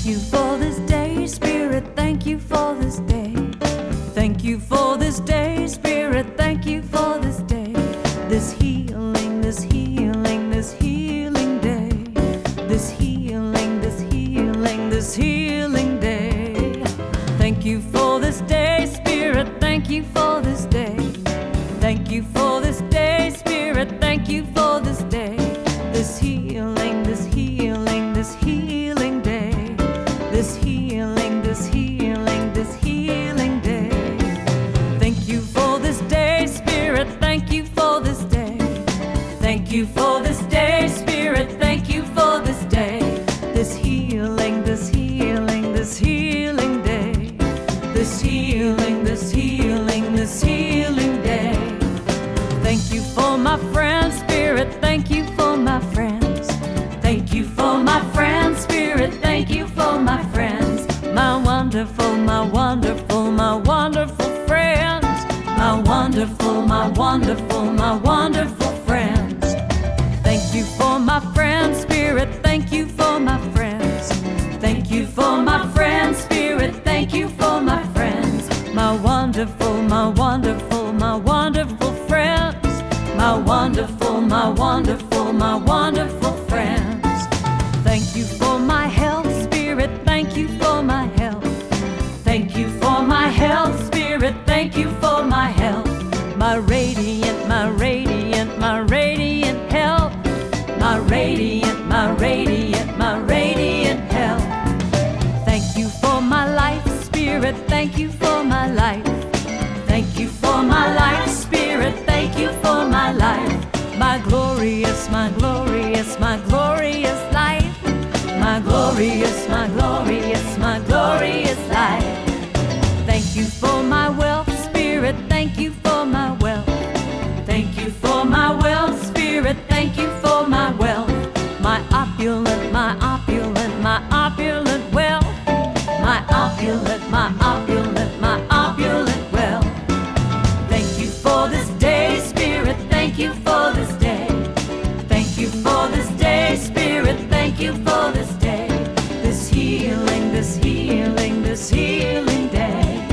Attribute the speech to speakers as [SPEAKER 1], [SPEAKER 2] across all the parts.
[SPEAKER 1] Thank you for this day, Spirit, thank you for this day. Thank you for this day, Spirit, thank you for this day. This healing, this healing, this healing day. This healing, this healing, this healing day. Thank you for this day, Spirit, thank you for this day. Thank you for this day, Spirit, thank you for this day. This healing, this healing, this healing day. This healing, this healing, this healing day. Thank you for this day, Spirit, thank you for this day. Thank you for this day, Spirit, thank you for this day. This healing, this healing, this healing day. This healing, this healing, this healing day. Thank you for my friends, Spirit, thank you for my friends. Thank you for my friends, Spirit, thank you for my friends. My wonderful, my wonderful, my wonderful friends. My wonderful, my wonderful, my wonderful friends. Thank you for my friends, Spirit, thank you for my friends. Thank you for my friends, Spirit, thank you for my friends. My wonderful, my wonderful, my wonderful friends. My wonderful, my wonderful, my wonderful friends. Thank you for my health, Spirit, thank you for my health. Thank you for my health, Spirit, thank you for my health. My radiant, my radiant, my radiant health. My radiant, my radiant, my radiant health. Thank you for my life, Spirit, thank you for my life. Thank you for my life, Spirit, thank you for my life. My glorious, my glorious, my glorious life. My glorious, my glorious, my glorious life. Thank you for my wealth, Spirit, thank you for my wealth. Thank you for my wealth, Spirit, thank you for my wealth. My opulent, my opulent, my opulent wealth. My opulent, my opulent, my opulent wealth. Thank you for this day, Spirit, thank you for this day. Thank you for this day, Spirit, thank you for this day. This healing, this healing, this healing day.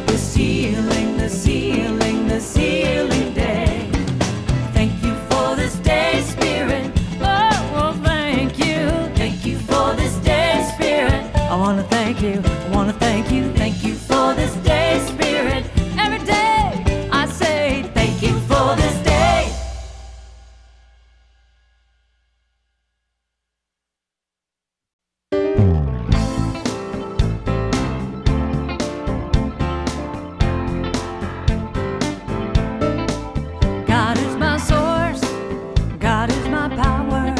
[SPEAKER 1] This healing, this healing, this healing day. Thank you for this day, Spirit. Oh, well, thank you. Thank you for this day, Spirit. I want to thank you. I want to thank you. Thank you for this day, Spirit. Every day I say thank you for this day. God is my source. God is my power.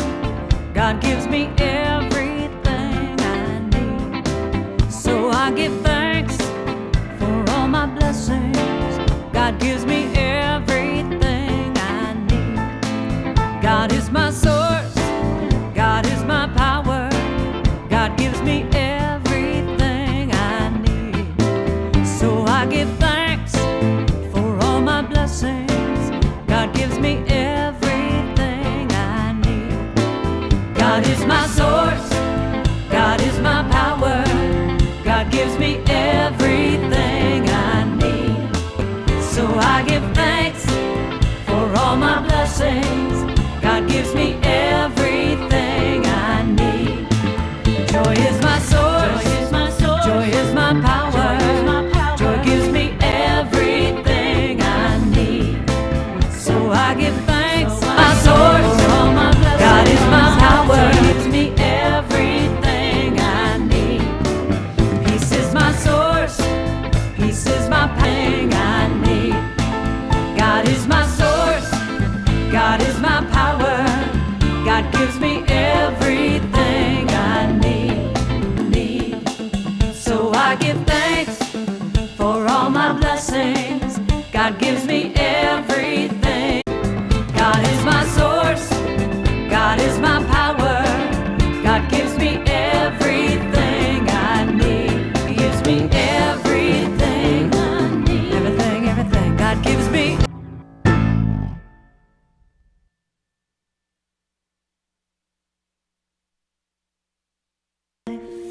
[SPEAKER 1] God gives me everything I need. So I give thanks for all my blessings. God gives me everything I need. God is my source. God is my power. God gives me everything I need. So I give thanks for all my blessings. God gives me everything I need. God is my source. God is my power. God gives me everything I need. So I give thanks for all my blessings. God gives me everything I need. Joy is my source. Joy is my source. Joy is my power. Joy is my power. Joy gives me everything I need. So I give thanks. My source. All my blessings. God is my power. Joy gives me everything I need. Peace is my source. Peace is my pain I need. God is my source. God is my power.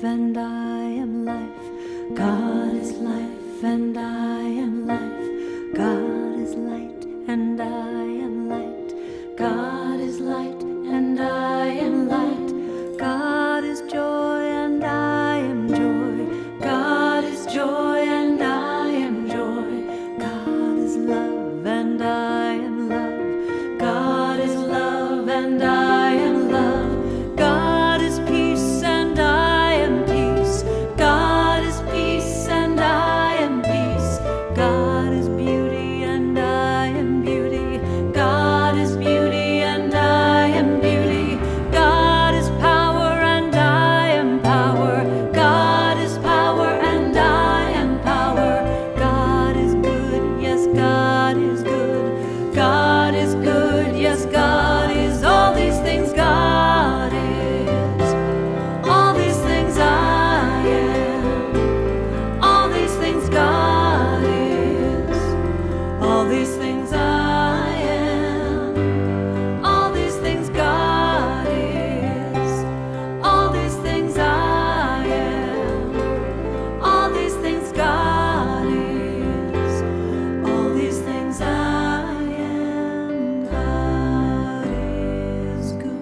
[SPEAKER 1] and I am life. God is life and I am life. God is light and I am light. God is light and I am light. God is joy and I am joy. God is joy and I am joy. God is love and I am love. God is love and I am love. God is peace and I am peace. God is peace and I am peace. God is beauty and I am beauty. God is beauty and I am beauty. God is power and I am power. God is power and I am power. God is good, yes, God is good. God is good, yes, God is all these things. God is all these things. I am all these things. God is all these things. I am all these things. God is all these things. I am all these things. God is all these things. I am. God is good.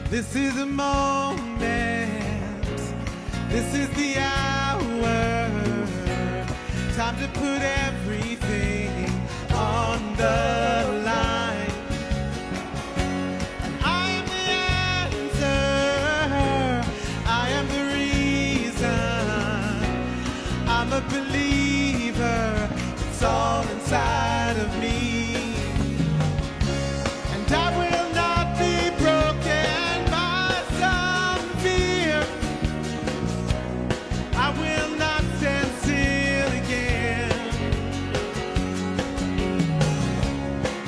[SPEAKER 2] This is the moment, this is the hour, time to put everything on the line. I am the answer, I am the reason, I'm a believer, it's all inside of me. And I will not be broken by some fear. I will not stand still again.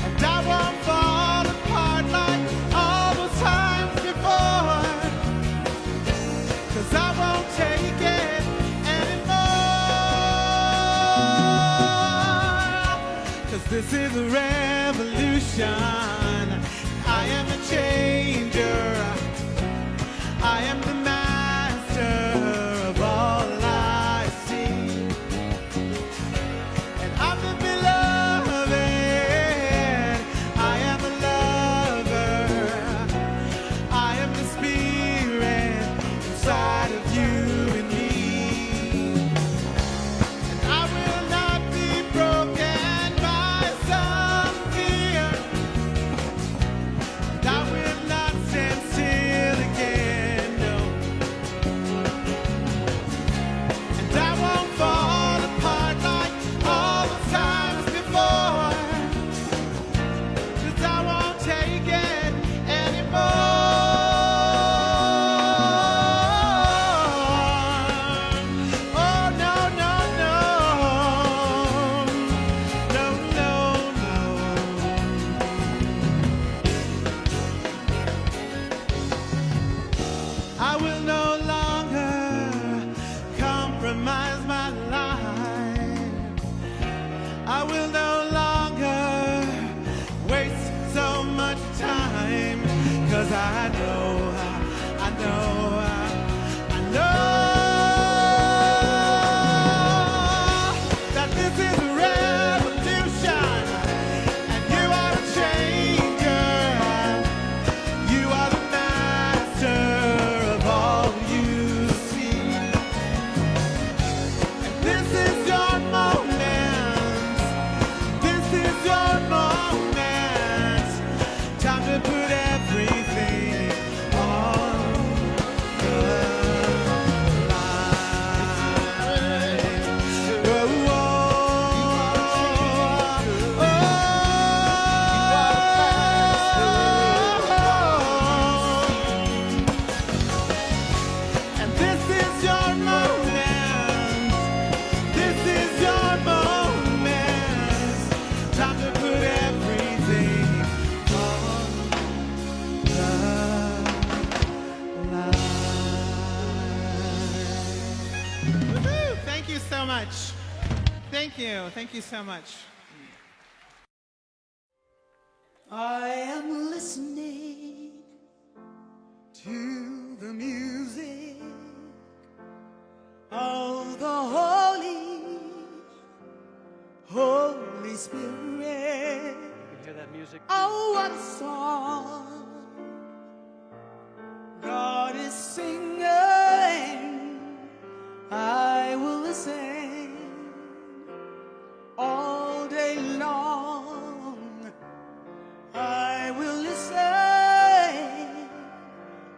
[SPEAKER 2] And I won't fall apart like all those times before. 'Cause I won't take it anymore. 'Cause this is a revolution. I am a changer. I am the master of all I see. And I'm the beloved. I am a lover. I am the spirit inside of you and me. And I will not be broken by some fear. And I will not stand still again, no. And I won't fall apart like all the times before. 'Cause I won't take it anymore. Oh, no, no, no. No, no, no. I will no longer compromise my life. I will no longer waste so much time. 'Cause I know that this is a revolution. And you are a changer. You are the master of all you see. And this is your moment. This is your moment. Time to put everything on you. Thank you so much.
[SPEAKER 3] I am listening to the music of the Holy Spirit.
[SPEAKER 4] You can hear that music.
[SPEAKER 3] Oh, what a song God is singing. I will listen all day long. I will listen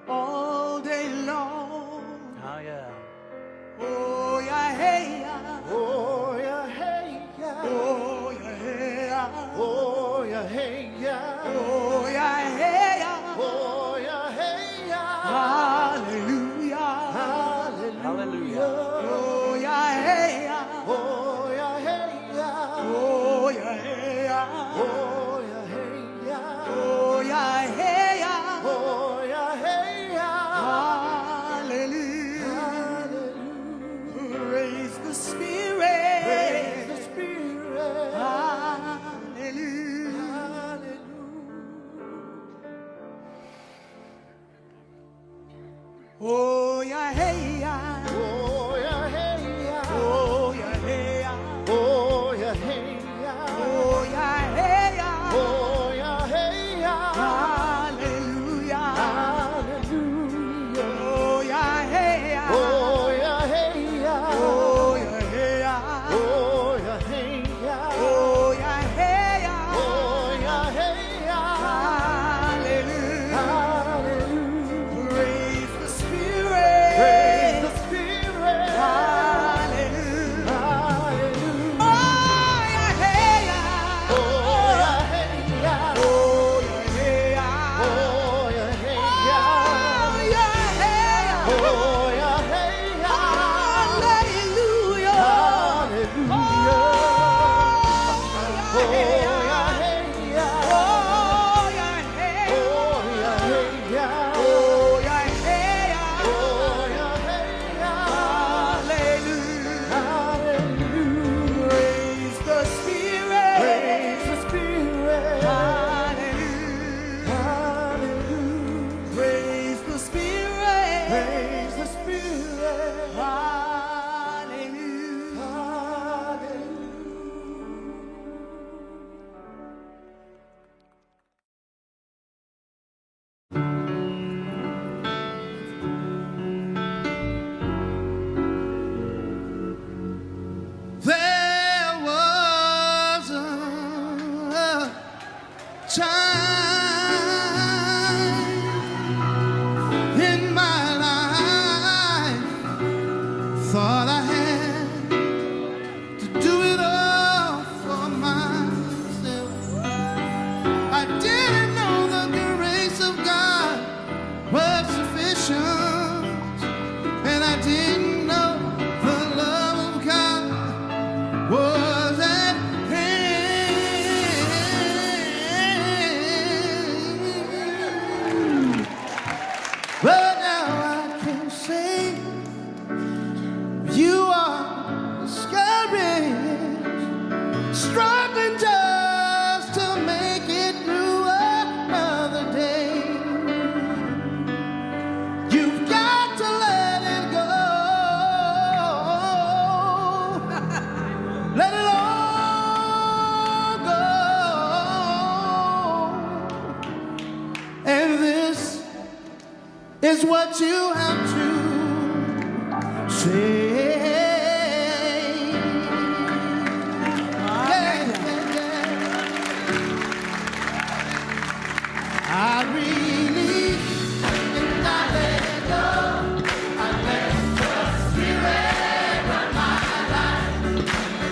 [SPEAKER 3] all day long.
[SPEAKER 4] Oh, yeah.
[SPEAKER 3] Oh, yeah, hey, yeah.
[SPEAKER 5] Oh yeah, hey yeah.
[SPEAKER 3] Oh, yeah, hey, yeah.
[SPEAKER 5] Oh yeah, hey yeah.
[SPEAKER 3] Oh, yeah, hey, yeah.
[SPEAKER 5] Oh yeah, hey yeah.
[SPEAKER 3] Hallelujah.
[SPEAKER 4] Hallelujah.
[SPEAKER 3] Oh, yeah, hey, yeah.
[SPEAKER 5] Oh yeah, hey yeah.
[SPEAKER 3] Oh, yeah, hey, yeah.
[SPEAKER 5] Oh yeah, hey yeah.
[SPEAKER 3] Oh, yeah, hey, yeah.
[SPEAKER 5] Oh yeah, hey yeah.
[SPEAKER 3] Hallelujah.
[SPEAKER 5] Hallelujah.
[SPEAKER 3] Praise the Spirit.
[SPEAKER 5] Praise the Spirit.
[SPEAKER 3] Hallelujah.
[SPEAKER 5] Hallelujah.
[SPEAKER 3] Oh, yeah, hey, yeah.
[SPEAKER 5] Oh yeah, hey yeah.
[SPEAKER 3] Oh, yeah, hey, yeah.
[SPEAKER 5] Oh yeah, hey yeah.
[SPEAKER 3] Oh, yeah, hey, yeah.
[SPEAKER 5] Oh yeah, hey yeah.
[SPEAKER 3] Hallelujah.
[SPEAKER 5] Hallelujah.
[SPEAKER 3] Oh, yeah, hey, yeah.
[SPEAKER 5] Oh yeah, hey yeah.
[SPEAKER 3] Oh, yeah, hey, yeah.
[SPEAKER 5] Oh yeah, hey yeah.
[SPEAKER 3] Oh, yeah, hey, yeah.
[SPEAKER 5] Oh yeah, hey yeah.
[SPEAKER 3] Hallelujah.
[SPEAKER 5] Hallelujah.
[SPEAKER 3] Praise the Spirit.
[SPEAKER 5] Praise the Spirit.
[SPEAKER 3] Hallelujah.
[SPEAKER 5] Hallelujah.
[SPEAKER 3] Oh, yeah, hey, yeah.
[SPEAKER 5] Oh yeah, hey yeah.
[SPEAKER 3] Oh, yeah, hey, yeah.
[SPEAKER 5] Oh yeah, hey
[SPEAKER 3] Oh,
[SPEAKER 5] yeah.
[SPEAKER 3] yeah, hey, yeah.
[SPEAKER 5] Oh yeah, hey yeah.
[SPEAKER 3] Hallelujah.
[SPEAKER 5] Hallelujah.
[SPEAKER 3] Oh, yeah, hey, yeah.
[SPEAKER 5] Oh yeah, hey yeah.
[SPEAKER 3] Oh, yeah, hey,
[SPEAKER 5] Oh yeah, hey yeah.
[SPEAKER 3] oh, yeah, hey, yeah.
[SPEAKER 5] Oh yeah, hey yeah.
[SPEAKER 3] Hallelujah.
[SPEAKER 5] Hallelujah.
[SPEAKER 3] Praise the Spirit.
[SPEAKER 5] Praise the Spirit.
[SPEAKER 3] Hallelujah.
[SPEAKER 5] Hallelujah.
[SPEAKER 3] Praise the Spirit.
[SPEAKER 5] Praise the Spirit.
[SPEAKER 3] Hallelujah.
[SPEAKER 5] There was a time in my life, thought I had to do it all for myself. I didn't know the grace of God was sufficient, and I didn't know the love of God was at hand. But now I can say you are discouraged, struggling just to make it through another day. You've got to let it go. Let it all go. And this is what you have to say. Yeah, yeah, yeah. I really did not let it go. I let the Spirit run my life,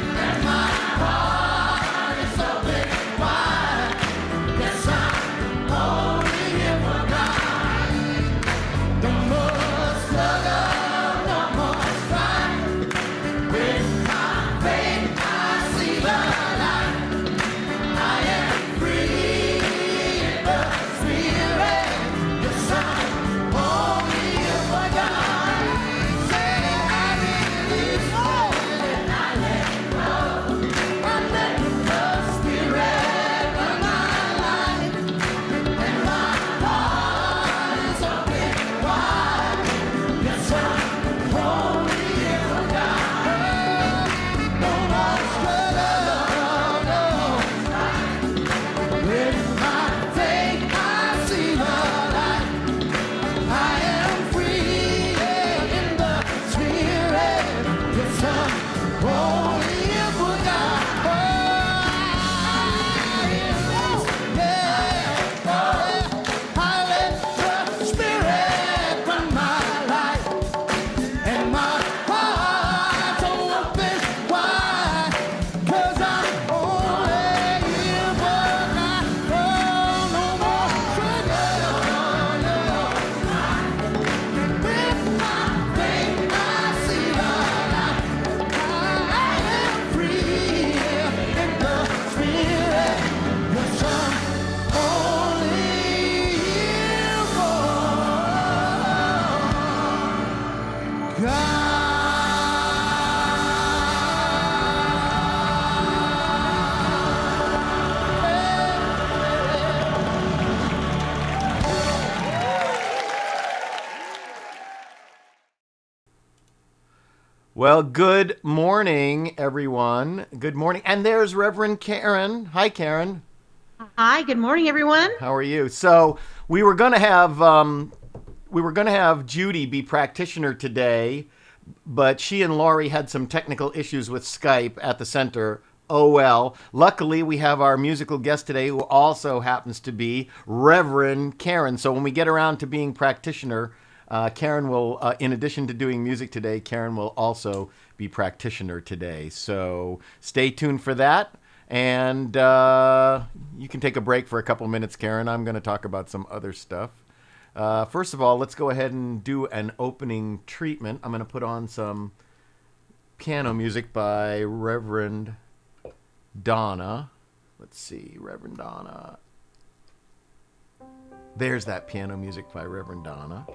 [SPEAKER 5] and my heart is open wide. Yes, I'm only here for God. No more struggle, no more strife.
[SPEAKER 6] Well, good morning, everyone. Good morning. And there's Reverend Karen. Hi, Karen.
[SPEAKER 7] Hi, good morning, everyone.
[SPEAKER 6] How are you? So we were going to have Judy be practitioner today, but she and Laurie had some technical issues with Skype at the center. Oh well. Luckily, we have our musical guest today, who also happens to be Reverend Karen. So when we get around to being practitioner, Karen will, in addition to doing music today, Karen will also be practitioner today. So stay tuned for that. And you can take a break for a couple minutes, Karen. I'm going to talk about some other stuff. First of all, let's go ahead and do an opening treatment. I'm going to put on some piano music by Reverend Donna. Let's see, Reverend Donna. There's that piano music by Reverend Donna.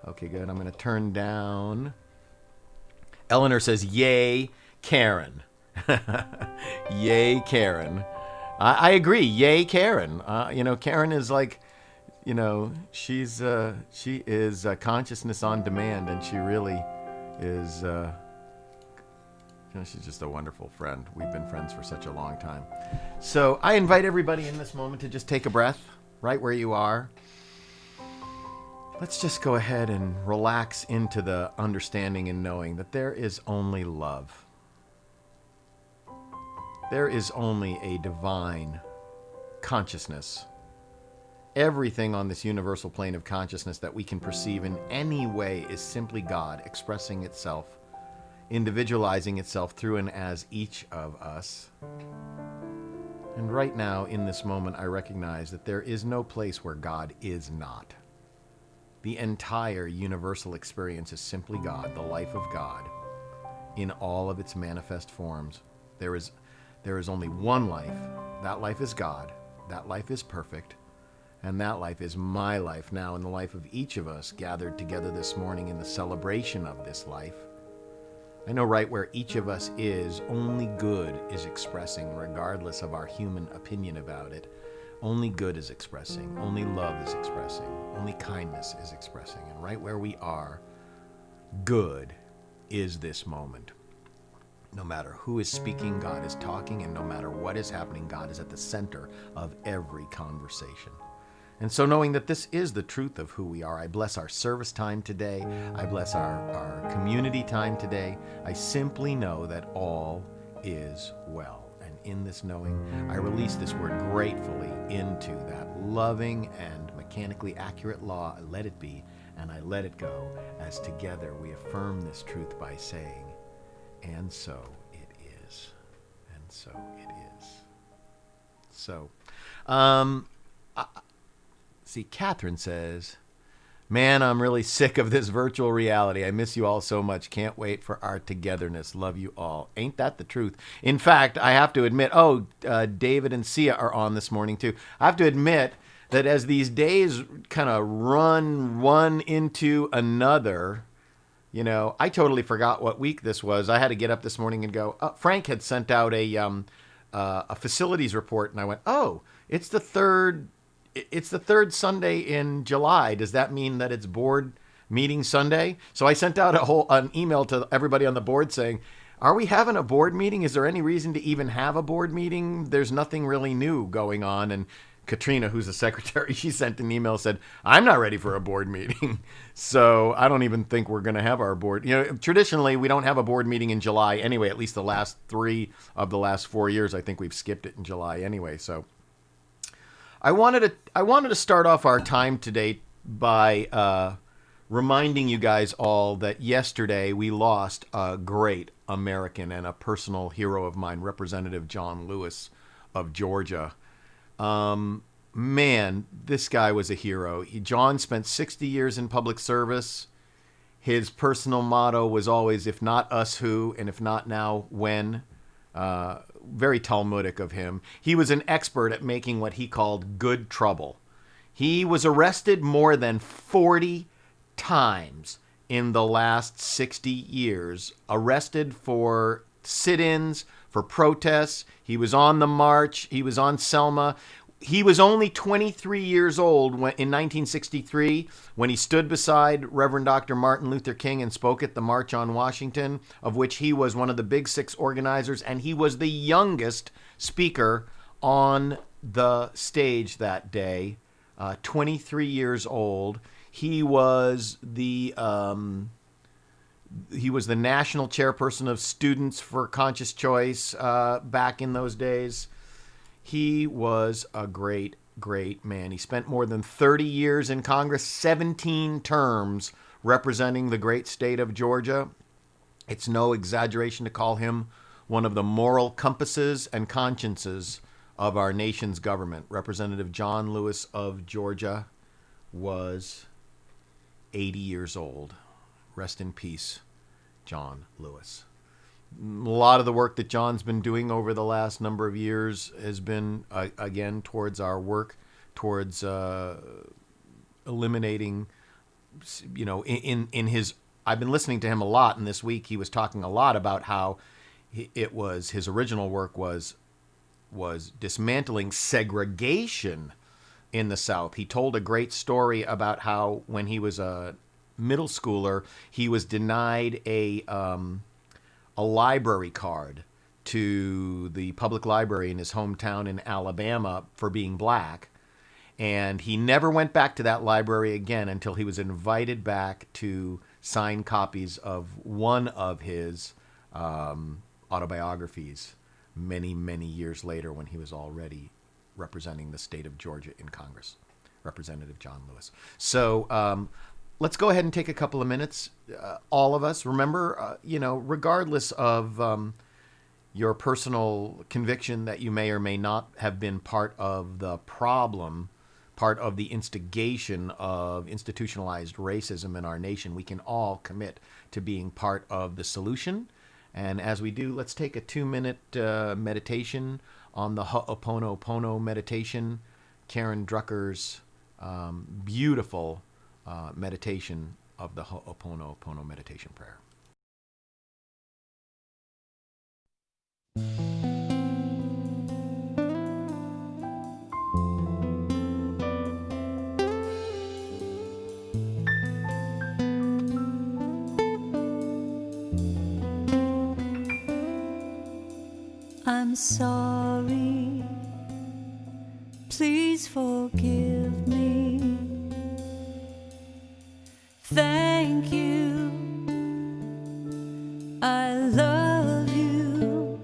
[SPEAKER 6] Okay, good. I'm going to turn down. Eleanor says, yay, Karen. Yay, Karen. I agree. Yay, Karen. Karen is like, she is consciousness on demand, and she really is, she's just a wonderful friend. We've been friends for such a long time. So I invite everybody in this moment to just take a breath right where you are. Let's just go ahead and relax into the understanding and knowing that there is only love. There is only a divine consciousness. Everything on this universal plane of consciousness that we can perceive in any way is simply God expressing itself, individualizing itself through and as each of us. And right now, in this moment, I recognize that there is no place where God is not. The entire universal experience is simply God, the life of God, in all of its manifest forms. There is only one life. That life is God. That life is perfect. And that life is my life now, in the life of each of us gathered together this morning in the celebration of this life. I know right where each of us is, only good is expressing, regardless of our human opinion about it. Only good is expressing. Only love is expressing. Only kindness is expressing. And right where we are, good is this moment. No matter who is speaking, God is talking, and no matter what is happening, God is at the center of every conversation. And so knowing that this is the truth of who we are, I bless our service time today. I bless our community time today. I simply know that all is well. And in this knowing, I release this word gratefully into that loving and mechanically accurate law. I let it be, and I let it go, as together we affirm this truth by saying, and so it is. And so it is. So, see, Catherine says, man, I'm really sick of this virtual reality. I miss you all so much. Can't wait for our togetherness. Love you all. Ain't that the truth? In fact, I have to admit, David and Sia are on this morning too. I have to admit that as these days kind of run one into another, I totally forgot what week this was. I had to get up this morning and go, Frank had sent out a facilities report, and I went, it's the third Sunday in July. Does that mean that it's board meeting Sunday? So I sent out an email to everybody on the board saying, are we having a board meeting? Is there any reason to even have a board meeting? There's nothing really new going on. And Katrina, who's the secretary, she sent an email, said, I'm not ready for a board meeting. So I don't even think we're going to have our board. Traditionally, we don't have a board meeting in July anyway. At least the last 3 of the last 4 years, I think we've skipped it in July anyway. So I wanted to start off our time today by reminding you guys all that yesterday we lost a great American and a personal hero of mine, Representative John Lewis of Georgia. Man, this guy was a hero. John spent 60 years in public service. His personal motto was always, if not us, who, and if not now, when. Very Talmudic of him. He was an expert at making what he called good trouble. He was arrested more than 40 times in the last 60 years, arrested for sit-ins, for protests. He was on the march. He was on Selma. he was only 23 years old in 1963 when he stood beside Reverend Dr. Martin Luther King and spoke at the March on Washington, of which he was one of the Big Six organizers, and he was the youngest speaker on the stage that day, 23 years old. He was the national chairperson of Students for Conscious Choice back in those days. He was a great, great man. He spent more than 30 years in Congress, 17 terms representing the great state of Georgia. It's no exaggeration to call him one of the moral compasses and consciences of our nation's government. Representative John Lewis of Georgia was 80 years old. Rest in peace, John Lewis. A lot of the work that John's been doing over the last number of years has been, again, towards our work, towards eliminating, in his, I've been listening to him a lot, and this week he was talking a lot about how his original work was dismantling segregation in the South. He told a great story about how when he was a middle schooler, he was denied a library card to the public library in his hometown in Alabama for being black. And he never went back to that library again until he was invited back to sign copies of one of his autobiographies many, many years later when he was already representing the state of Georgia in Congress, Representative John Lewis. So let's go ahead and take a couple of minutes. All of us, remember, regardless of your personal conviction that you may or may not have been part of the problem, part of the instigation of institutionalized racism in our nation, we can all commit to being part of the solution. And as we do, let's take a 2-minute meditation on the Oponopono Meditation, Karen Drucker's beautiful meditation of the Oponopono Meditation prayer.
[SPEAKER 1] I'm sorry, please forgive me. Thank you, I love you.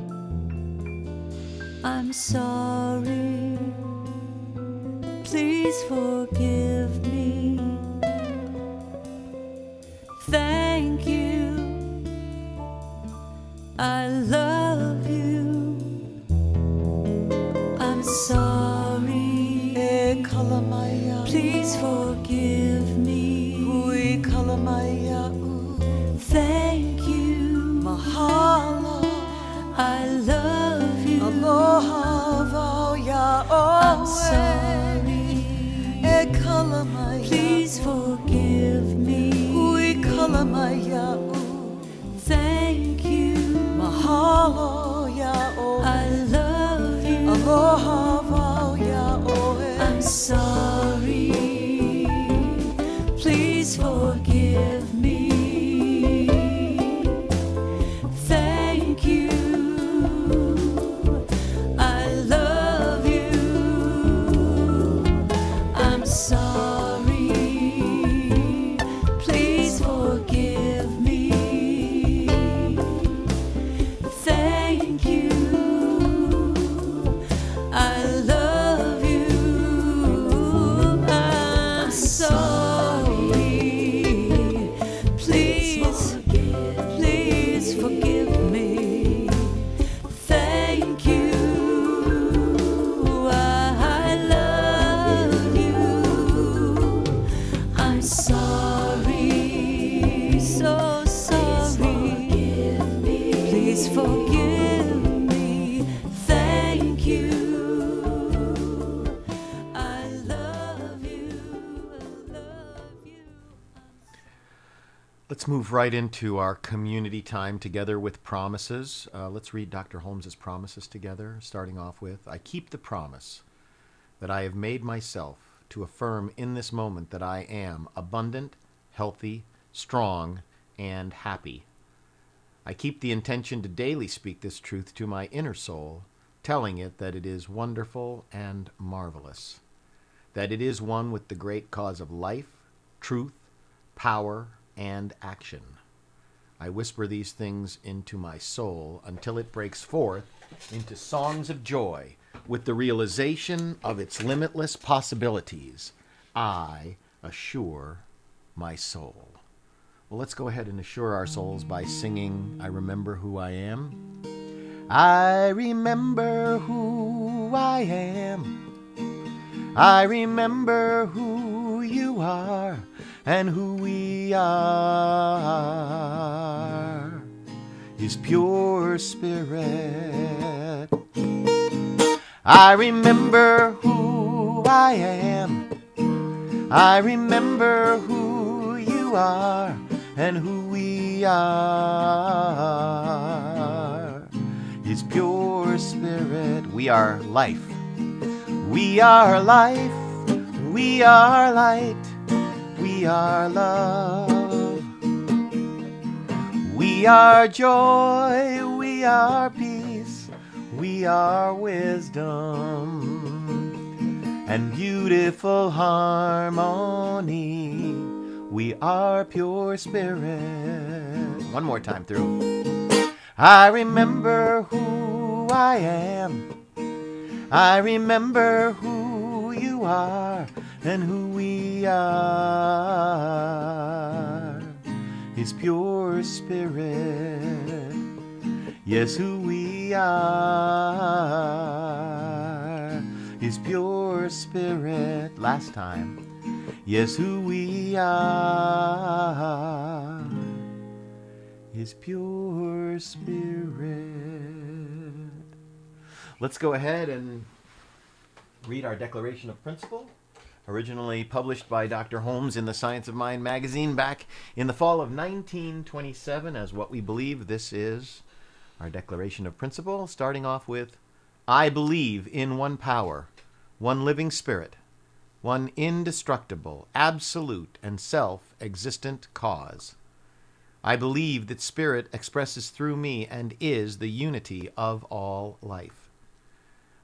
[SPEAKER 1] I'm sorry, please forgive me. Thank you, I love you. I'm sorry, please forgive me. Thank you,
[SPEAKER 3] Mahalo,
[SPEAKER 1] I love you.
[SPEAKER 3] aloha,
[SPEAKER 1] I'm sorry, please forgive me. Thank you,
[SPEAKER 3] Mahalo,
[SPEAKER 1] I love you.
[SPEAKER 3] aloha,
[SPEAKER 1] I'm sorry, please forgive me. Thank you, I love you. I'm sorry, please forgive me. Thank you, I love you. I'm sorry, please forgive me. Thank you, I love you. I'm sorry, so sorry. Please forgive me. Thank you, I love you. I love you.
[SPEAKER 6] Let's move right into our community time together with promises. Let's read Dr. Holmes's promises together, starting off with, I keep the promise that I have made myself to affirm in this moment that I am abundant, healthy, strong, and happy. I keep the intention to daily speak this truth to my inner soul, telling it that it is wonderful and marvelous, that it is one with the great cause of life, truth, power, and action. I whisper these things into my soul until it breaks forth into songs of joy with the realization of its limitless possibilities. I assure my soul. Well, let's go ahead and assure our souls by singing I Remember Who I Am. I remember who I am. I remember who you are and who we are. His pure spirit. I remember who I am. I remember who you are and who we are. His pure spirit. We are life. We are life. We are light. We are love. We are joy. We are peace. We are wisdom and beautiful harmony. We are pure spirit. One more time through. I remember who I am. I remember who you are and who we are. His pure spirit. Yes, who we are. His pure spirit. Last time. Yes, who we are. His pure spirit. Let's go ahead and read our Declaration of Principle, originally published by Dr. Holmes in the Science of Mind magazine back in the fall of 1927 as what we believe this is. Our Declaration of Principle, starting off with, I believe in one power, one living spirit, one indestructible, absolute, and self-existent cause. I believe that spirit expresses through me and is the unity of all life.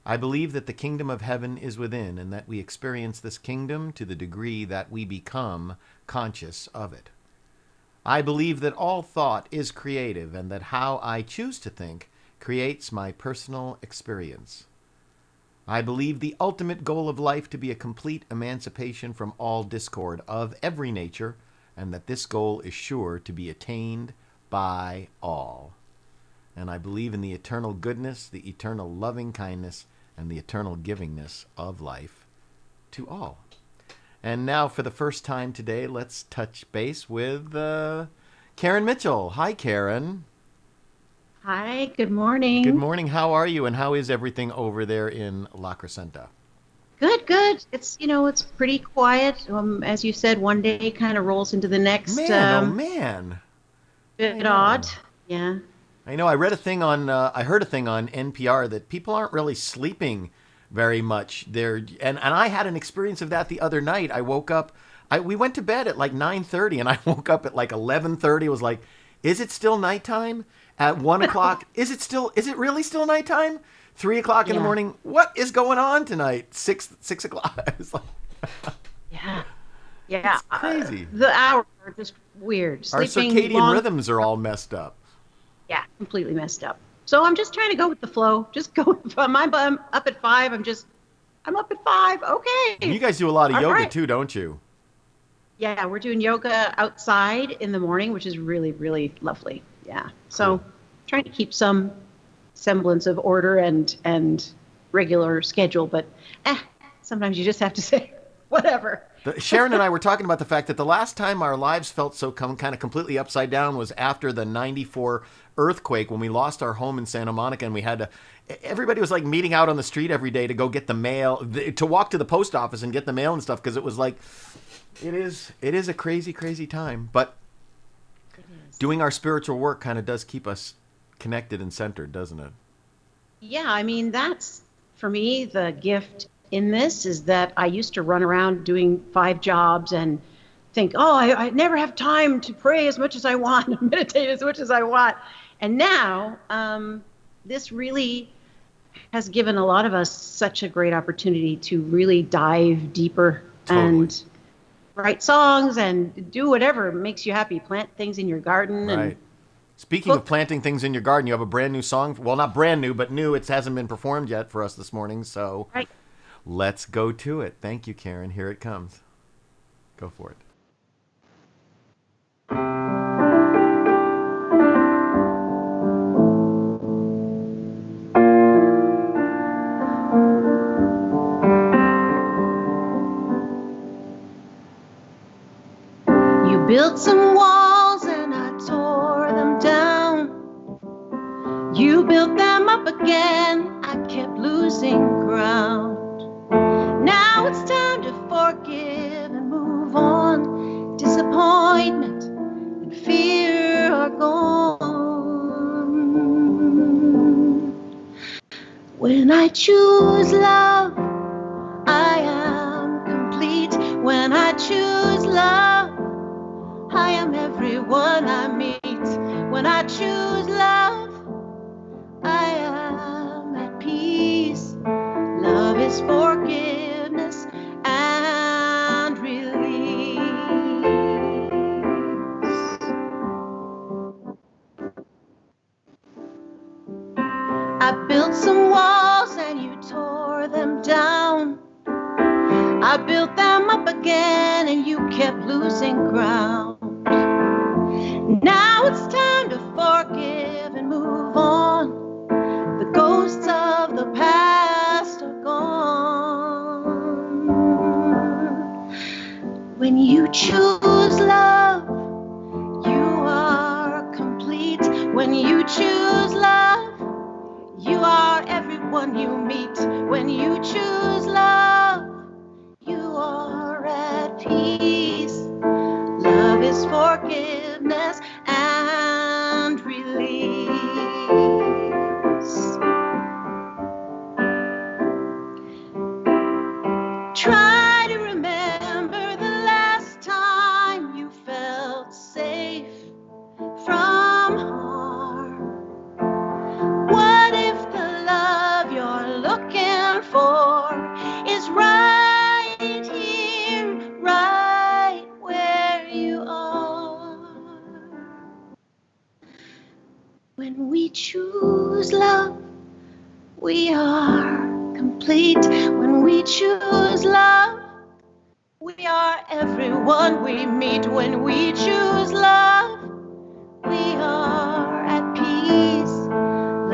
[SPEAKER 6] I believe that the kingdom of heaven is within and that we experience this kingdom to the degree that we become conscious of it. I believe that all thought is creative and that how I choose to think creates my personal experience. I believe the ultimate goal of life to be a complete emancipation from all discord of every nature, and that this goal is sure to be attained by all. And I believe in the eternal goodness, the eternal loving kindness, and the eternal givingness of life to all. And now, for the first time today, let's touch base with Karen Mitchell. Hi, Karen.
[SPEAKER 7] Hi, good morning.
[SPEAKER 6] Good morning. How are you, and how is everything over there in La Crescenta?
[SPEAKER 7] Good, good. It's pretty quiet. As you said, one day kind of rolls into the next.
[SPEAKER 6] Man.
[SPEAKER 7] Bit odd. Yeah.
[SPEAKER 6] I know. I heard a thing on NPR that people aren't really sleeping very much there, and I had an experience of that the other night. I woke up. We went to bed at like 9:30, and I woke up at like 11:30. Was like, is it still nighttime? At 1 o'clock, is it really still nighttime? 3 o'clock in the morning, what is going on tonight? 6 o'clock. It's like,
[SPEAKER 7] Yeah.
[SPEAKER 6] it's crazy.
[SPEAKER 7] The hours are just weird.
[SPEAKER 6] Our
[SPEAKER 7] Sleeping
[SPEAKER 6] circadian rhythms are all messed up.
[SPEAKER 7] Yeah, completely messed up. So I'm just trying to go with the flow. Just go. I'm up at 5. I'm up at 5. Okay.
[SPEAKER 6] And you guys do a lot of
[SPEAKER 7] All
[SPEAKER 6] yoga
[SPEAKER 7] right.
[SPEAKER 6] too, don't you?
[SPEAKER 7] Yeah, we're doing yoga outside in the morning, which is really, really lovely. Yeah. So trying to keep some semblance of order and regular schedule, but sometimes you just have to say whatever.
[SPEAKER 6] Sharon and I were talking about the fact that the last time our lives felt so kind of completely upside down was after the 94 earthquake, when we lost our home in Santa Monica, and we had to, everybody was like meeting out on the street every day to go get the mail, to walk to the post office and get the mail and stuff, because it was like, it is a crazy, crazy time. But doing our spiritual work kind of does keep us connected and centered, doesn't it?
[SPEAKER 7] Yeah, I mean, that's, for me, the gift in this is that I used to run around doing 5 jobs and think, oh, I never have time to pray as much as I want and meditate as much as I want. And now this really has given a lot of us such a great opportunity to really dive deeper and write songs and do whatever makes you happy. Plant things in your garden.
[SPEAKER 6] Right.
[SPEAKER 7] And
[SPEAKER 6] Speaking of planting things in your garden, you have a brand new song. Well, not brand new, but new. It hasn't been performed yet for us this morning. So
[SPEAKER 7] right.
[SPEAKER 6] let's go to it. Thank you, Karen. Here it comes. Go for it.
[SPEAKER 7] You built some walls and I tore them down. You built them up again, I kept losing ground. Now it's time to forgive and move on. Disappointment and fear are gone. When I choose love, I am complete. When I choose love, I am everyone I meet. When I choose love, I am at peace. Love is forgiveness and release. I built some walls and you tore them down. I built them up again and you kept losing ground. Now it's time to forgive and move on. The ghosts of the past are gone. When you choose love, you are complete. When you choose love, you are everyone you meet. When you choose love, you are at peace. Love is forgiveness and release. Try to remember the last time you felt safe from harm. What if the love you're looking for is right here, right where you are? When we choose love, we are complete. When we choose love, we are everyone we meet. When we choose love, we are at peace.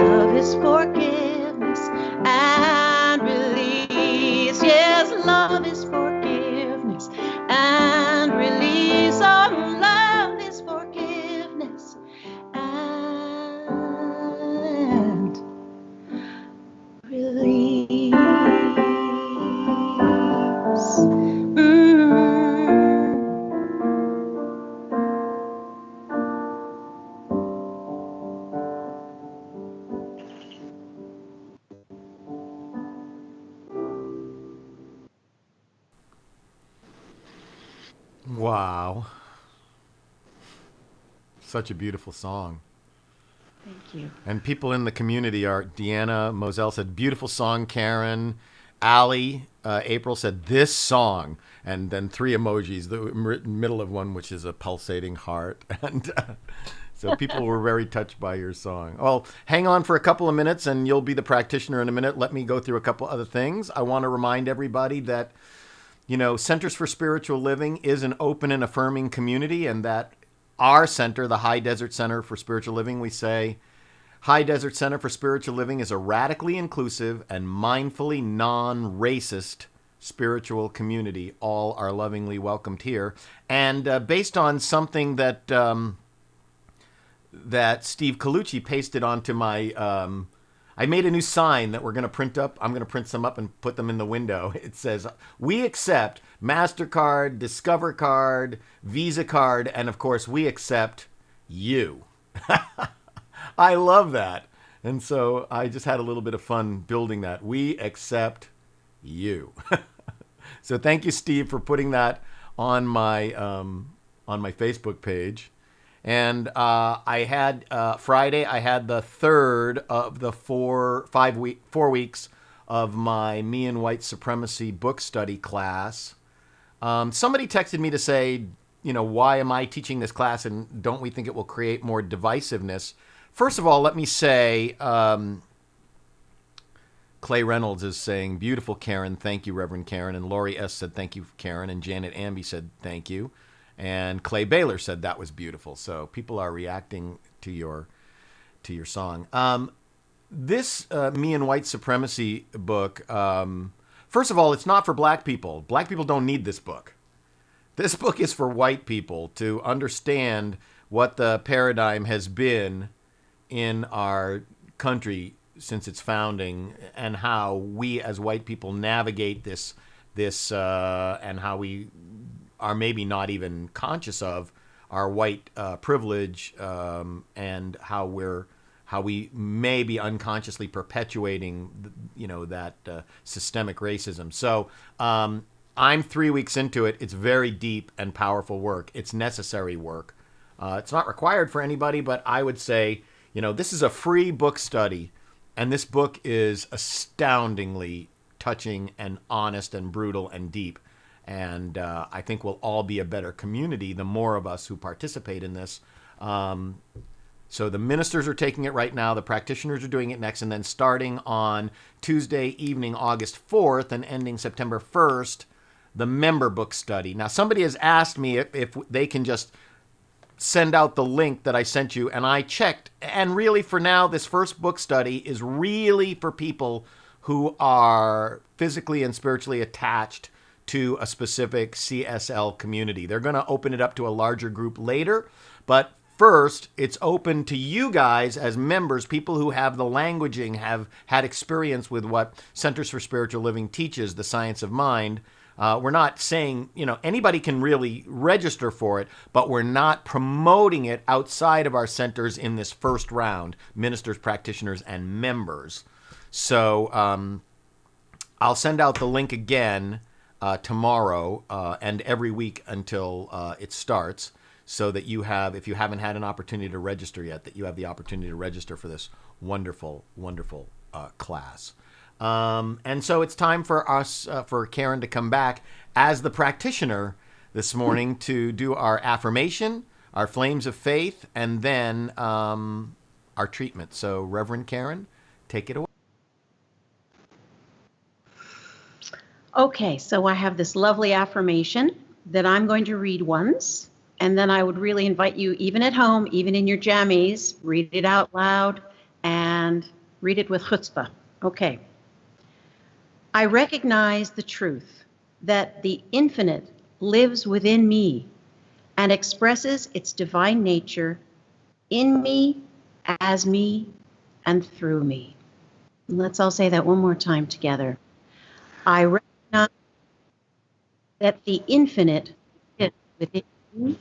[SPEAKER 7] Love is forgiveness and release. Yes, love is forgiveness and release. Oh, love is forgiveness and release.
[SPEAKER 6] Wow. Such a beautiful song.
[SPEAKER 7] Thank you.
[SPEAKER 6] And people in the community are, Deanna Moselle said, beautiful song, Karen. Allie, April said, this song. And then 3 emojis, the middle of one, which is a pulsating heart. And so people were very touched by your song. Well, hang on for a couple of minutes and you'll be the practitioner in a minute. Let me go through a couple other things. I want to remind everybody that, you know, Centers for Spiritual Living is an open and affirming community, and that our center, the High Desert Center for Spiritual Living, we say, High Desert Center for Spiritual Living is a radically inclusive and mindfully non-racist spiritual community. All are lovingly welcomed here. And based on something that that Steve Colucci pasted onto my, I made a new sign that we're going to print up. I'm going to print some up and put them in the window. It says, we accept MasterCard, Discover Card, Visa Card, and of course, we accept you. I love that. And so I just had a little bit of fun building that. We accept you. So thank you, Steve, for putting that on my Facebook page. And I had Friday. I had the third of the 4 weeks of my Me and White Supremacy book study class. Somebody texted me to say, why am I teaching this class, and don't we think it will create more divisiveness? First of all, let me say, Clay Reynolds is saying, beautiful, Karen. Thank you, Reverend Karen. And Lori S. said, thank you, Karen. And Janet Amby said, thank you. And Clay Baylor said that was beautiful. So people are reacting to your song. This Me and White Supremacy book, first of all, it's not for black people. Black people don't need this book. This book is for white people to understand what the paradigm has been in our country since its founding, and how we as white people navigate this and how we are maybe not even conscious of our white privilege, and how we may be unconsciously perpetuating that systemic racism. So I'm 3 weeks into it. It's very deep and powerful work. It's necessary work. It's not required for anybody, but I would say, this is a free book study. And this book is astoundingly touching and honest and brutal and deep. And I think we'll all be a better community, the more of us who participate in this. So the ministers are taking it right now. The practitioners are doing it next. And then starting on Tuesday evening, August 4th, and ending September 1st, the member book study. Now, somebody has asked me if they can just send out the link that I sent you, and I checked. And really, for now, this first book study is really for people who are physically and spiritually attached to a specific CSL community. They're going to open it up to a larger group later, but first, it's open to you guys as members, people who have the languaging, have had experience with what Centers for Spiritual Living teaches, the science of mind. We're not saying, anybody can really register for it, but we're not promoting it outside of our centers in this first round, ministers, practitioners, and members. So I'll send out the link again tomorrow and every week until it starts, so that you have, if you haven't had an opportunity to register yet, that you have the opportunity to register for this wonderful, wonderful class. And so it's time for us, for Karen to come back as the practitioner this morning to do our affirmation, our flames of faith, and then our treatment. So Reverend Karen, take it away.
[SPEAKER 7] Okay, so I have this lovely affirmation that I'm going to read once, and then I would really invite you, even at home, even in your jammies, read it out loud and read it with chutzpah. Okay. I recognize the truth that the infinite lives within me and expresses its divine nature in me, as me, and through me. Let's all say that one more time together. I recognize that the infinite lives within me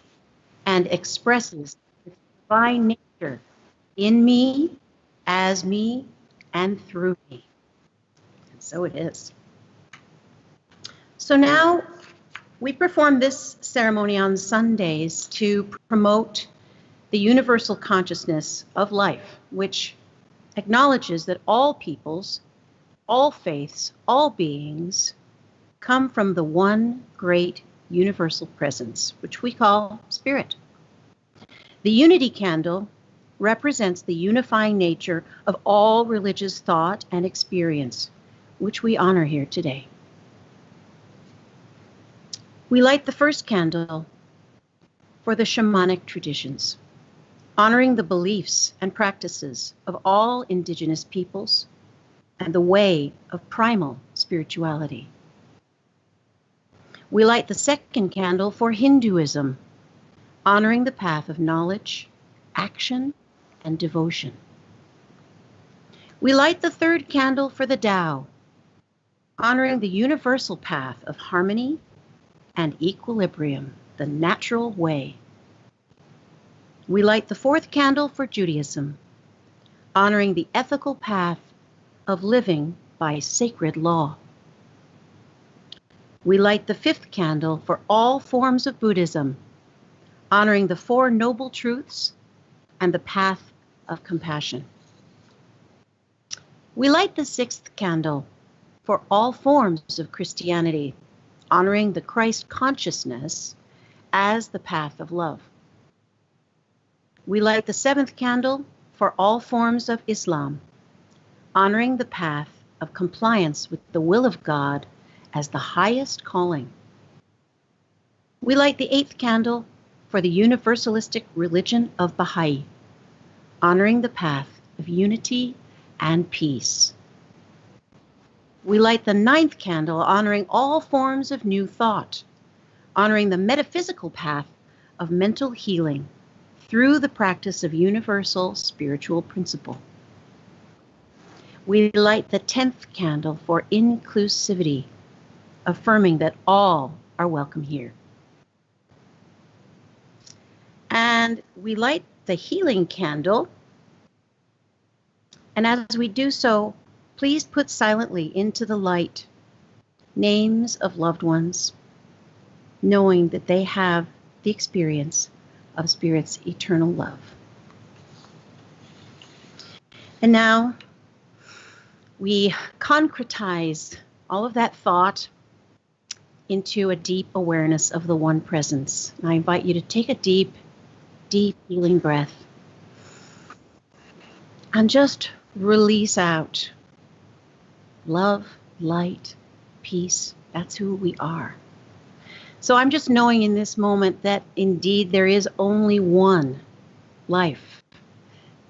[SPEAKER 7] and expresses its divine nature in me, as me, and through me. So it is. So now we perform this ceremony on Sundays to promote the universal consciousness of life, which acknowledges that all peoples, all faiths, all beings come from the one great universal presence, which we call spirit. The unity candle represents the unifying nature of all religious thought and experience, which we honor here today. We light the first candle for the shamanic traditions, honoring the beliefs and practices of all indigenous peoples and the way of primal spirituality. We light the second candle for Hinduism, honoring the path of knowledge, action, and devotion. We light the third candle for the Tao, honoring the universal path of harmony and equilibrium, the natural way. We light the fourth candle for Judaism, honoring the ethical path of living by sacred law. We light the 5th candle for all forms of Buddhism, honoring the 4 noble truths and the path of compassion. We light the 6th candle for all forms of Christianity, honoring the Christ consciousness as the path of love. We light the 7th candle for all forms of Islam, honoring the path of compliance with the will of God as the highest calling. We light the 8th candle for the universalistic religion of Baha'i, honoring the path of unity and peace. We light the 9th candle honoring all forms of new thought, honoring the metaphysical path of mental healing through the practice of universal spiritual principle. We light the 10th candle for inclusivity, affirming that all are welcome here. And we light the healing candle. And as we do so, please put silently into the light names of loved ones, knowing that they have the experience of Spirit's eternal love. And now we concretize all of that thought into a deep awareness of the one presence. And I invite you to take a deep, deep healing breath and just release out love, light, peace. That's who we are. So I'm just knowing in this moment that indeed there is only one life.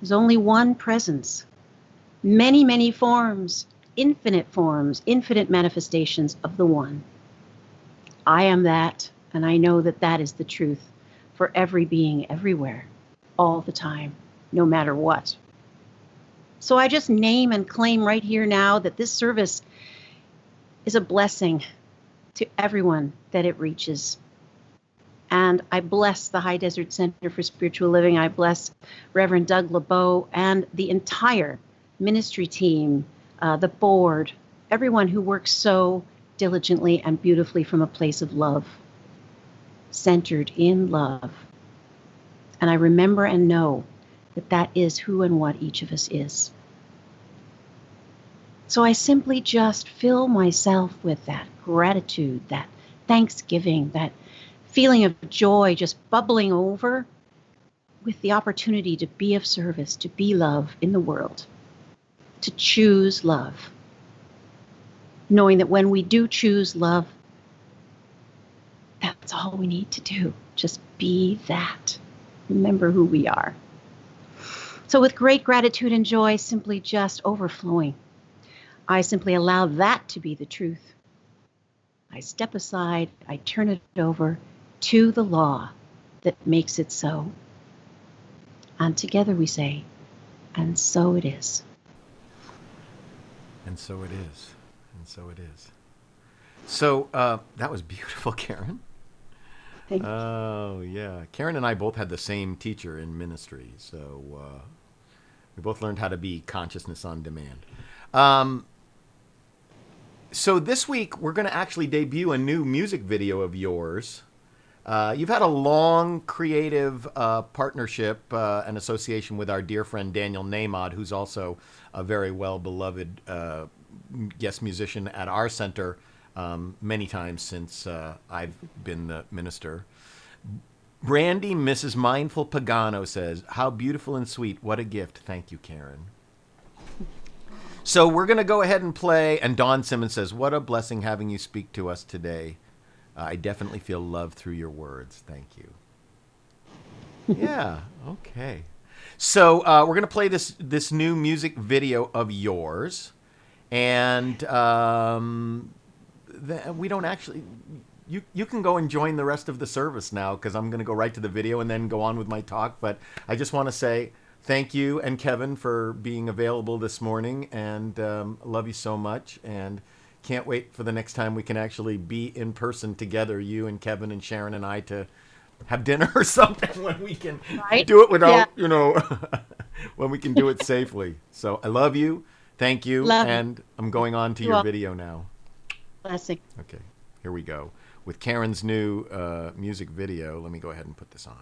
[SPEAKER 7] There's only one presence. Many, many forms, infinite manifestations of the one. I am that, and I know that that is the truth for every being everywhere, all the time, no matter what. So I just name and claim right here now that this service is a blessing to everyone that it reaches. And I bless the High Desert Center for Spiritual Living. I bless Reverend Doug LeBeau and the entire ministry team, the board, everyone who works so diligently and beautifully from a place of love, centered in love. And I remember and know that that is who and what each of us is. So I simply just fill myself with that gratitude, that thanksgiving, that feeling of joy just bubbling over with the opportunity to be of service, to be love in the world, to choose love. Knowing that when we do choose love, that's all we need to do. Just be that. Remember who we are. So with great gratitude and joy simply just overflowing, I simply allow that to be the truth. I step aside, I turn it over to the law that makes it so. And together we say, and so it is.
[SPEAKER 6] And so it is. And so it is. So that was beautiful, Karen.
[SPEAKER 7] Thank you.
[SPEAKER 6] Oh, yeah. Karen and I both had the same teacher in ministry. So we both learned how to be consciousness on demand. So this week, we're going to actually debut a new music video of yours. You've had a long creative partnership and association with our dear friend Daniel Nahmod, who's also a very well-beloved guest musician at our center many times since I've been the minister. Brandy, Mrs. Mindful Pagano says, "How beautiful and sweet. What a gift. Thank you, Karen." So we're going to go ahead and play. And Dawn Simmons says, "What a blessing having you speak to us today. I definitely feel love through your words. Thank you." Yeah, okay. So we're going to play this new music video of yours. And we don't actually... You can go and join the rest of the service now, because I'm going to go right to the video and then go on with my talk. But I just want to say thank you and Kevin for being available this morning, and love you so much, and can't wait for the next time we can actually be in person together, you and Kevin and Sharon and I, to have dinner or something when we can do it without, when we can do it safely. So I love you. Thank you. And I'm going on to your video now.
[SPEAKER 7] Blessing.
[SPEAKER 6] Okay. Here we go. With Karen's new music video, let me go ahead and put this on.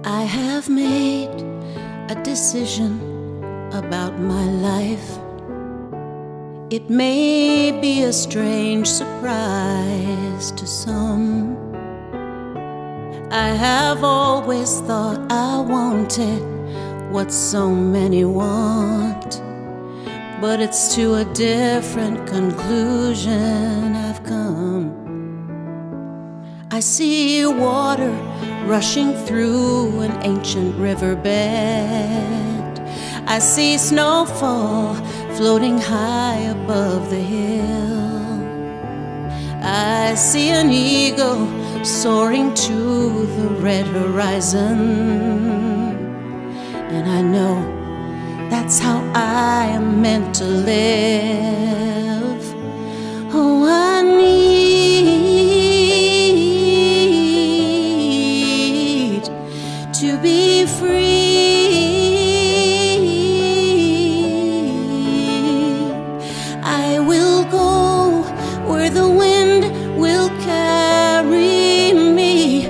[SPEAKER 3] I have made a decision about my life. It may be a strange surprise to some. I have always thought I wanted what so many want, but it's to a different conclusion I've come. I see water rushing through an ancient riverbed. I see snowfall floating high above the hill. I see an eagle soaring to the red horizon. And I know that's how I am meant to live. Oh, I need to be free. I will go where the wind will carry me.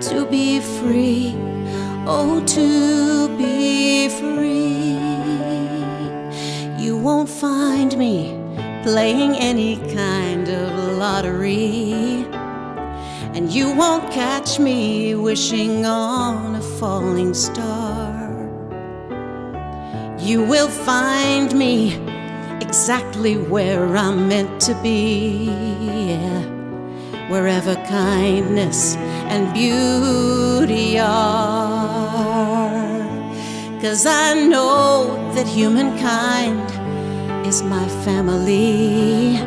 [SPEAKER 3] To be free, oh, to be free. You won't find me playing any kind of lottery, and you won't catch me wishing on a falling star. You will find me exactly where I'm meant to be, yeah. Wherever kindness and beauty are. 'Cause I know that humankind is my family,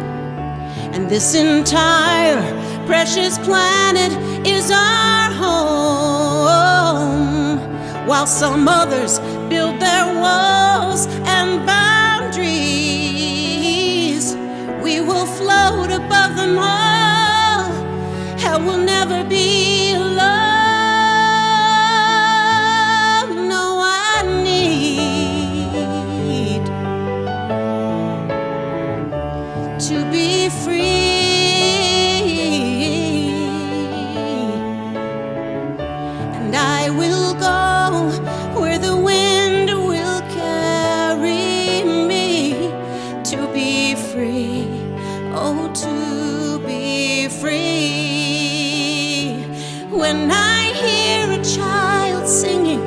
[SPEAKER 3] and this entire precious planet is our home. While some others build their walls and boundaries, we will float above them all, and we'll never be alone. No, I need to be free, and I will go where the wind will carry me. To be free, oh, to be free. When I hear a child singing,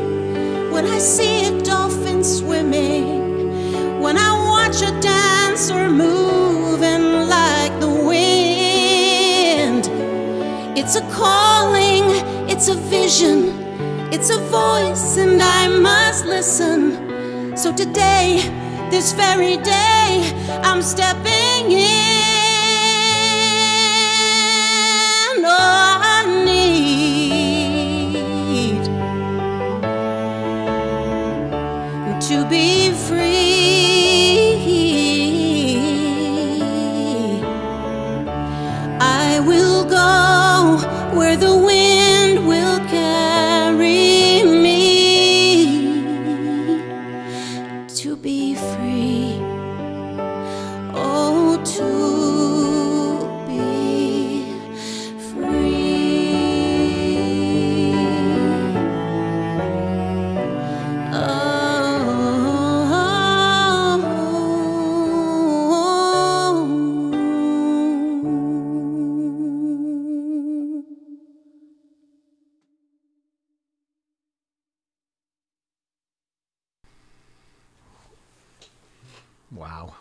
[SPEAKER 3] when I see a dolphin swimming, when I watch a dancer moving like the wind, it's a calling, it's a vision, it's a voice, and I must listen. So today, this very day, I'm stepping in. Oh, I need to be free. I will go where the wind will carry me. To be free, oh, to be free. Oh.
[SPEAKER 6] Wow.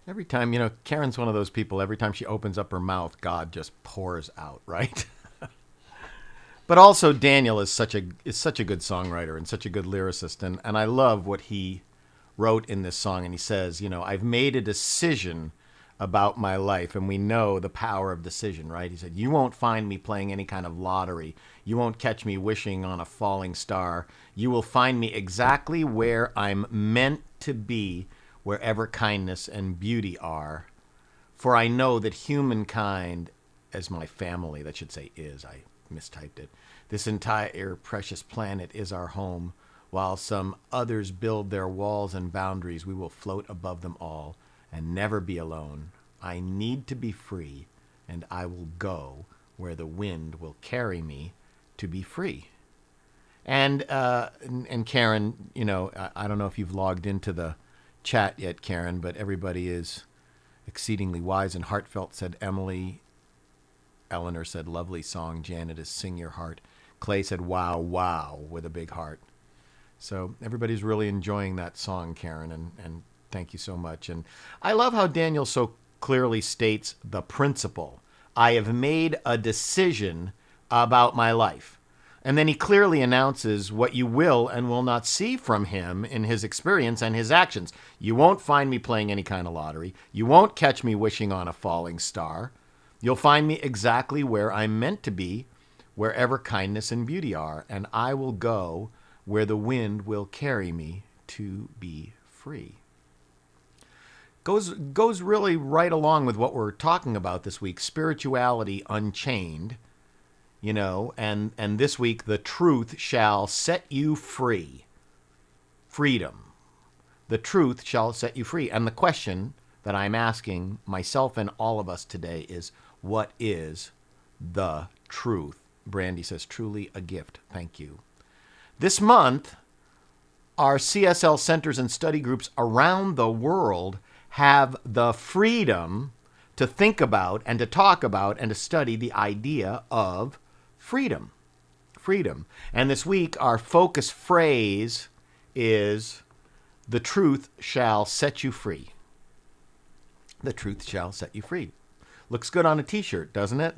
[SPEAKER 6] Every time, Karen's one of those people, every time she opens up her mouth, God just pours out, right? But also Daniel is such a good songwriter and such a good lyricist, and I love what he wrote in this song. And he says, I've made a decision about my life, and we know the power of decision, right? He said, you won't find me playing any kind of lottery. You won't catch me wishing on a falling star. You will find me exactly where I'm meant to be, wherever kindness and beauty are. For I know that humankind, as my family, that should say is, I mistyped it. This entire precious planet is our home. While some others build their walls and boundaries, we will float above them all and never be alone. I need to be free, and I will go where the wind will carry me to be free. And Karen, you know, I don't know if you've logged into the chat yet, Karen, but everybody is exceedingly wise and heartfelt, said Emily. Eleanor said, lovely song. Janet is Sing Your Heart. Clay said, wow, wow, with a big heart. So everybody's really enjoying that song, Karen, and thank you so much. And I love how Daniel so clearly states the principle. I have made a decision about my life. And then he clearly announces what you will and will not see from him in his experience and his actions. You won't find me playing any kind of lottery. You won't catch me wishing on a falling star. You'll find me exactly where I'm meant to be, wherever kindness and beauty are, and I will go where the wind will carry me to be free. Goes really right along with what we're talking about this week, spirituality unchained, you know, and this week, the truth shall set you free. Freedom. The truth shall set you free. And the question that I'm asking myself and all of us today is, what is the truth? Brandy says, truly a gift. Thank you. This month, our CSL centers and study groups around the world have the freedom to think about and to talk about and to study the idea of freedom. Freedom. And this week, our focus phrase is, the truth shall set you free. The truth shall set you free. Looks good on a t-shirt, doesn't it?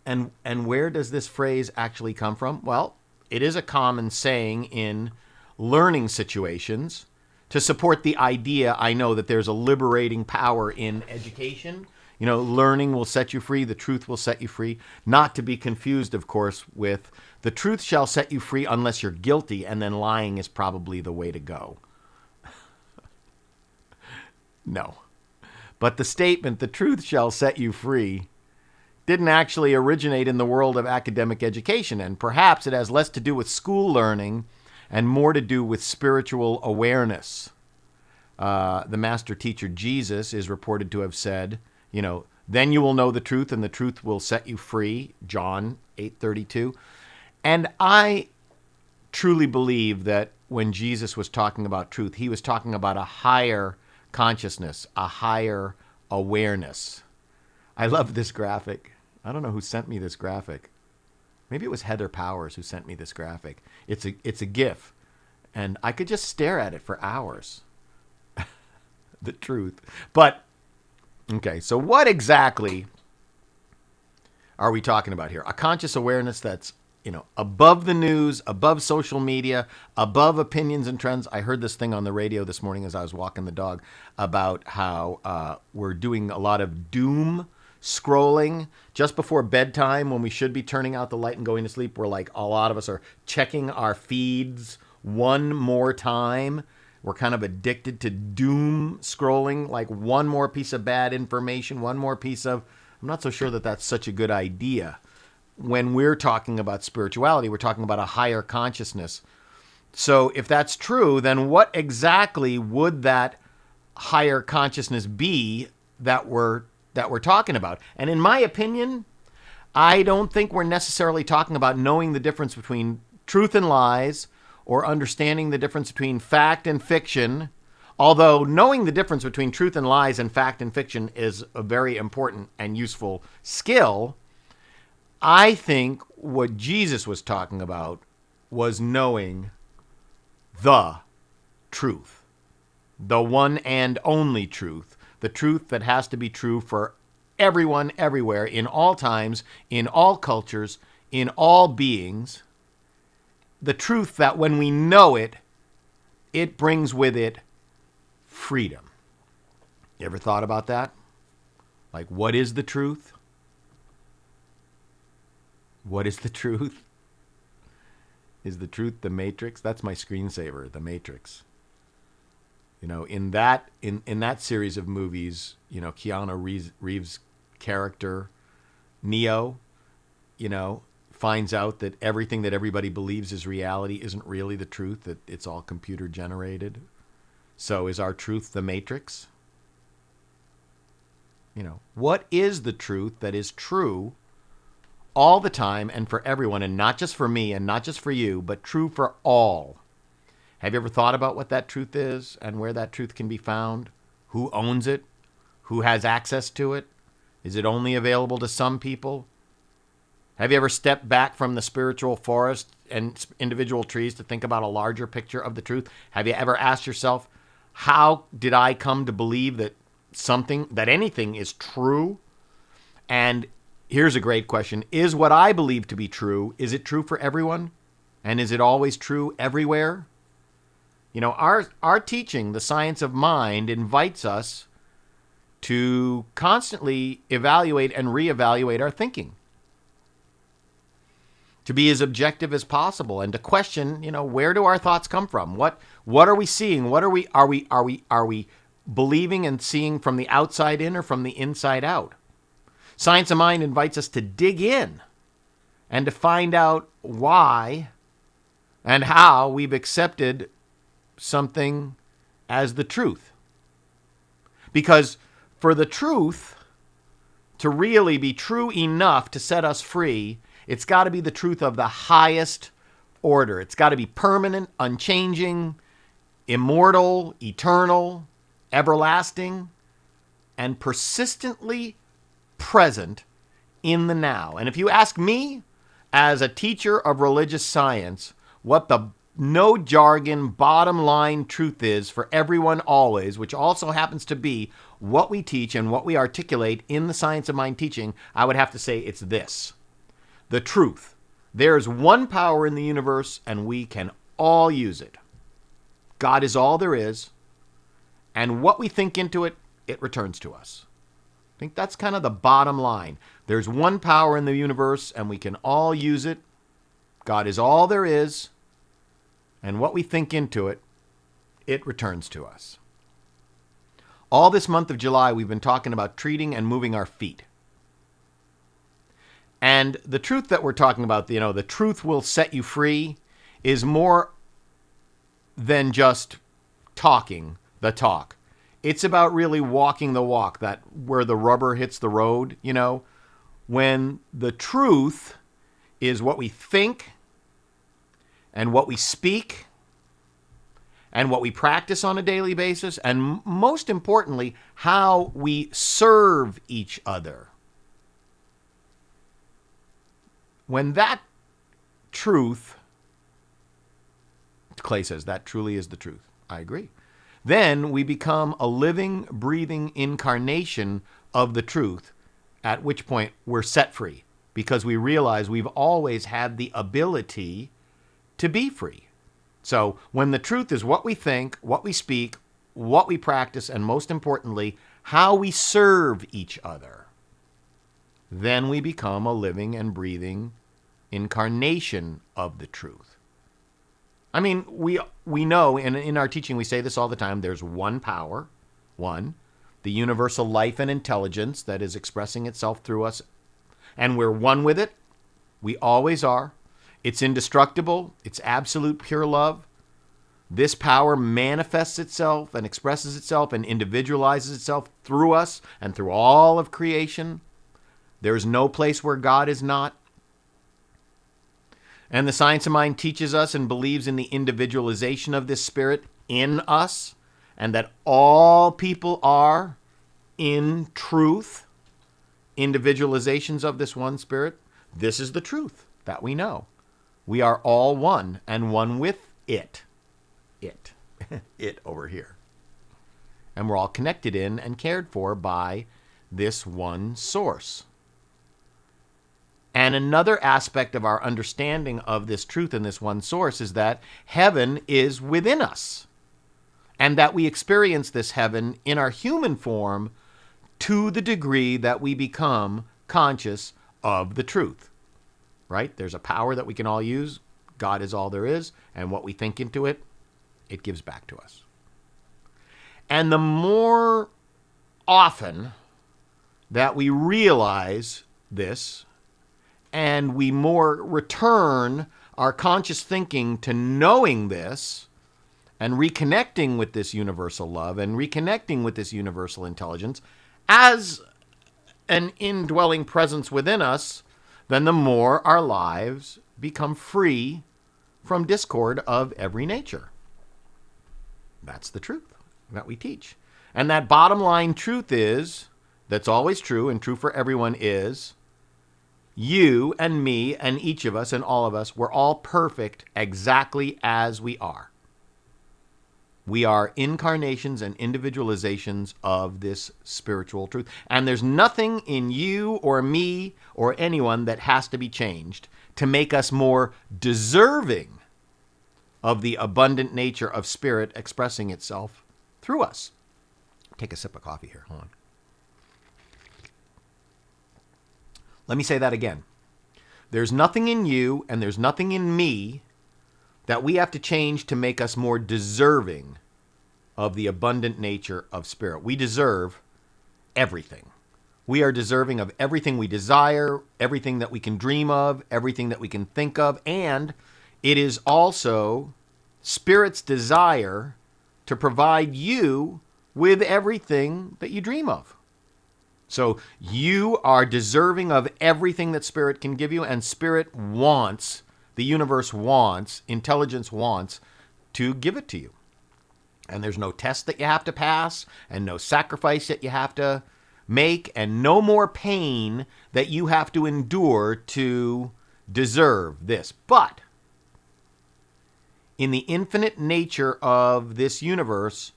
[SPEAKER 6] And where does this phrase actually come from? Well, it is a common saying in learning situations to support the idea, I know, that there's a liberating power in education. You know, learning will set you free. The truth will set you free. Not to be confused, of course, with the truth shall set you free unless you're guilty, and then lying is probably the way to go. No. But the statement, the truth shall set you free, didn't actually originate in the world of academic education, and perhaps it has less to do with school learning and more to do with spiritual awareness. The master teacher Jesus is reported to have said, you know, then you will know the truth and the truth will set you free, John 8:32. And I truly believe that when Jesus was talking about truth, he was talking about a higher consciousness, a higher awareness. I love this graphic. I don't know who sent me this graphic. Maybe it was Heather Powers who sent me this graphic. It's a GIF, and I could just stare at it for hours. The truth. But, okay, so what exactly are we talking about here? A conscious awareness that's, you know, above the news, above social media, above opinions and trends. I heard this thing on the radio this morning as I was walking the dog about how we're doing a lot of doom scrolling just before bedtime when we should be turning out the light and going to sleep. We're like, a lot of us are checking our feeds one more time. We're kind of addicted to doom scrolling, like one more piece of bad information, one more piece of, I'm not so sure that that's such a good idea. When we're talking about spirituality, we're talking about a higher consciousness. So if that's true, then what exactly would that higher consciousness be that we're talking about? And in my opinion, I don't think we're necessarily talking about knowing the difference between truth and lies or understanding the difference between fact and fiction. Although knowing the difference between truth and lies and fact and fiction is a very important and useful skill, I think what Jesus was talking about was knowing the truth, the one and only truth, the truth that has to be true for everyone, everywhere, in all times, in all cultures, in all beings. The truth that when we know it, it brings with it freedom. You ever thought about that? Like, what is the truth? What is the truth? Is the truth the Matrix? That's my screensaver, the Matrix. You know, in that series of movies, you know, Keanu Reeves' character, Neo, you know, finds out that everything that everybody believes is reality isn't really the truth, that it's all computer generated. So is our truth the Matrix? You know, what is the truth that is true all the time and for everyone, and not just for me and not just for you, but true for all? Have you ever thought about what that truth is and where that truth can be found? Who owns it? Who has access to it? Is it only available to some people? Have you ever stepped back from the spiritual forest and individual trees to think about a larger picture of the truth? Have you ever asked yourself, how did I come to believe that anything is true? And here's a great question. Is what I believe to be true, is it true for everyone? And is it always true everywhere? You know, our teaching, the science of mind, invites us to constantly evaluate and reevaluate our thinking, to be as objective as possible, and to question, you know, where do our thoughts come from? What are we seeing? What are we believing and seeing from the outside in or from the inside out? Science of mind invites us to dig in and to find out why and how we've accepted something as the truth. Because for the truth to really be true enough to set us free, it's got to be the truth of the highest order. It's got to be permanent, unchanging, immortal, eternal, everlasting, and persistently present in the now. And if you ask me, as a teacher of religious science, what the no jargon bottom line truth is for everyone always, which also happens to be what we teach and what we articulate in the science of mind teaching, I would have to say it's this. The truth. There's one power in the universe and we can all use it. God is all there is, and what we think into it, it returns to us. I think that's kind of the bottom line. There's one power in the universe and we can all use it. God is all there is, and what we think into it, it returns to us. All this month of July, we've been talking about treating and moving our feet. And the truth that we're talking about, you know, the truth will set you free, is more than just talking the talk. It's about really walking the walk, that where the rubber hits the road, you know, when the truth is what we think and what we speak and what we practice on a daily basis, and most importantly, how we serve each other. When that truth, Clay says, that truly is the truth. I agree. Then we become a living, breathing incarnation of the truth, at which point we're set free, because we realize we've always had the ability to be free. So when the truth is what we think, what we speak, what we practice, and most importantly, how we serve each other, then we become a living and breathing incarnation of the truth. I mean, we know, and in our teaching we say this all the time, there's one power, one, the universal life and intelligence that is expressing itself through us, and we're one with it. We always are. It's indestructible. It's absolute pure love. This power manifests itself and expresses itself and individualizes itself through us and through all of creation. There's no place where God is not. And the science of mind teaches us and believes in the individualization of this spirit in us, and that all people are, in truth, individualizations of this one spirit. This is the truth that we know. We are all one, and one with it. It over here. And we're all connected in and cared for by this one source. And another aspect of our understanding of this truth and this one source is that heaven is within us, and that we experience this heaven in our human form to the degree that we become conscious of the truth, right? There's a power that we can all use. God is all there is, and what we think into it, it gives back to us. And the more often that we realize this, and we more return our conscious thinking to knowing this, and reconnecting with this universal love, and reconnecting with this universal intelligence as an indwelling presence within us, then the more our lives become free from discord of every nature. That's the truth that we teach. And that bottom line truth is, that's always true and true for everyone, is you and me and each of us and all of us, we're all perfect exactly as we are. We are incarnations and individualizations of this spiritual truth. And there's nothing in you or me or anyone that has to be changed to make us more deserving of the abundant nature of spirit expressing itself through us. Take a sip of coffee here. Hold on. Let me say that again. There's nothing in you and there's nothing in me that we have to change to make us more deserving of the abundant nature of spirit. We deserve everything. We are deserving of everything we desire, everything that we can dream of, everything that we can think of, and it is also Spirit's desire to provide you with everything that you dream of. So you are deserving of everything that Spirit can give you, and Spirit wants, the universe wants, intelligence wants to give it to you. And there's no test that you have to pass, and no sacrifice that you have to make, and no more pain that you have to endure to deserve this. But in the infinite nature of this universe,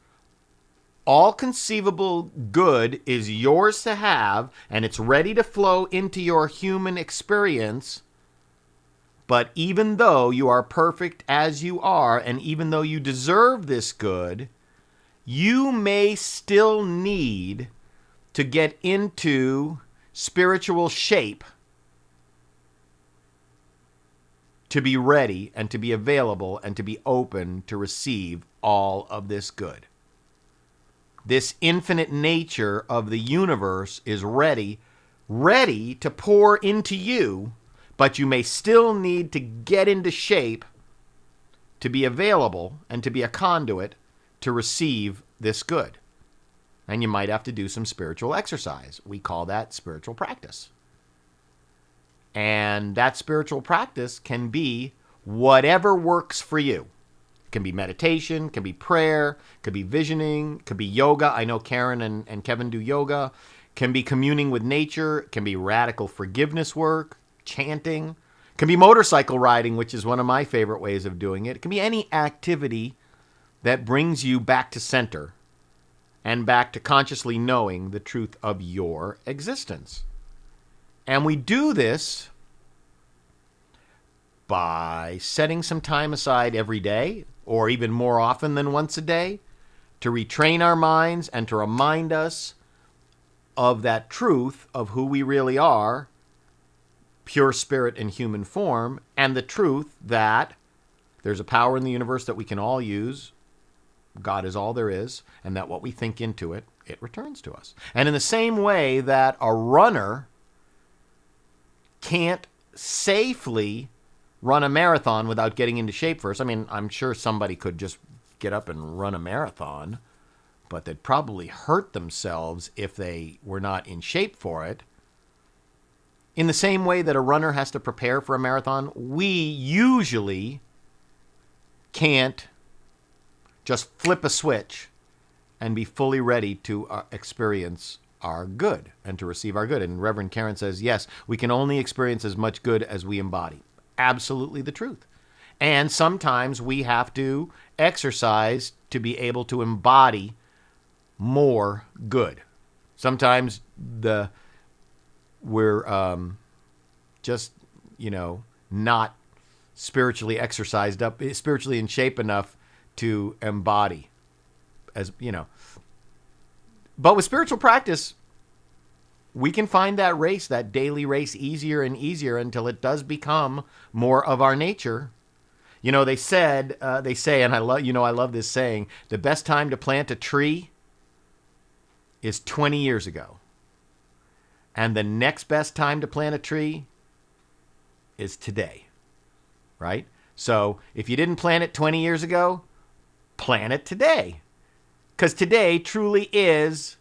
[SPEAKER 6] all conceivable good is yours to have, and it's ready to flow into your human experience. But even though you are perfect as you are, and even though you deserve this good, you may still need to get into spiritual shape to be ready and to be available and to be open to receive all of this good. This infinite nature of the universe is ready to pour into you, but you may still need to get into shape to be available and to be a conduit to receive this good. And you might have to do some spiritual exercise. We call that spiritual practice. And that spiritual practice can be whatever works for you. It can be meditation, can be prayer, could be visioning, could be yoga. I know Karen and Kevin do yoga. Can be communing with nature, can be radical forgiveness work, chanting. Can be motorcycle riding, which is one of my favorite ways of doing it. It can be any activity that brings you back to center and back to consciously knowing the truth of your existence. And we do this by setting some time aside every day, or even more often than once a day, to retrain our minds and to remind us of that truth of who we really are, pure spirit in human form, and the truth that there's a power in the universe that we can all use. God is all there is, and that what we think into it, it returns to us. And in the same way that a runner can't safely run a marathon without getting into shape first. I mean, I'm sure somebody could just get up and run a marathon, but they'd probably hurt themselves if they were not in shape for it. In the same way that a runner has to prepare for a marathon, we usually can't just flip a switch and be fully ready to experience our good and to receive our good. And Reverend Karen says, yes, we can only experience as much good as we embody. Absolutely the truth. And sometimes we have to exercise to be able to embody more good. Sometimes we're just, not spiritually exercised up, spiritually in shape enough to embody, as. But with spiritual practice, we can find that race, that daily race, easier and easier until it does become more of our nature. You know, they say, and I love this saying, the best time to plant a tree is 20 years ago. And the next best time to plant a tree is today, right? So if you didn't plant it 20 years ago, plant it today. Because today truly is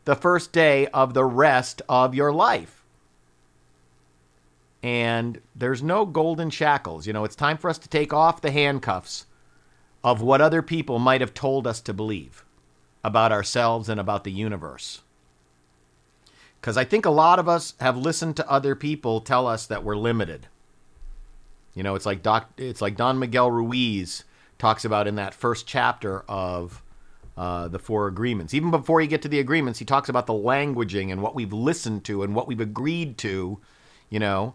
[SPEAKER 6] the first day of the rest of your life. And there's no golden shackles. You know, it's time for us to take off the handcuffs of what other people might have told us to believe about ourselves and about the universe. Because I think a lot of us have listened to other people tell us that we're limited. You know, it's like Don Miguel Ruiz talks about in that first chapter of the 4 agreements. Even before you get to the agreements, he talks about the languaging and what we've listened to and what we've agreed to. You know,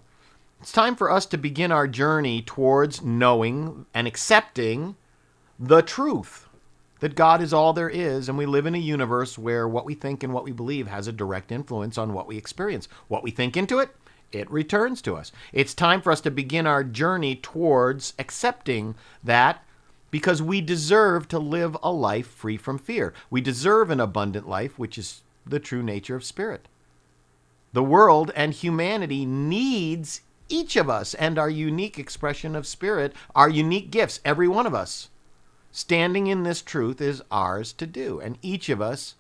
[SPEAKER 6] it's time for us to begin our journey towards knowing and accepting the truth that God is all there is, and we live in a universe where what we think and what we believe has a direct influence on what we experience. What we think into it, it returns to us. It's time for us to begin our journey towards accepting that, because we deserve to live a life free from fear. We deserve an abundant life, which is the true nature of spirit. The world and humanity needs each of us and our unique expression of spirit, our unique gifts, every one of us. Standing in this truth is ours to do, and each of us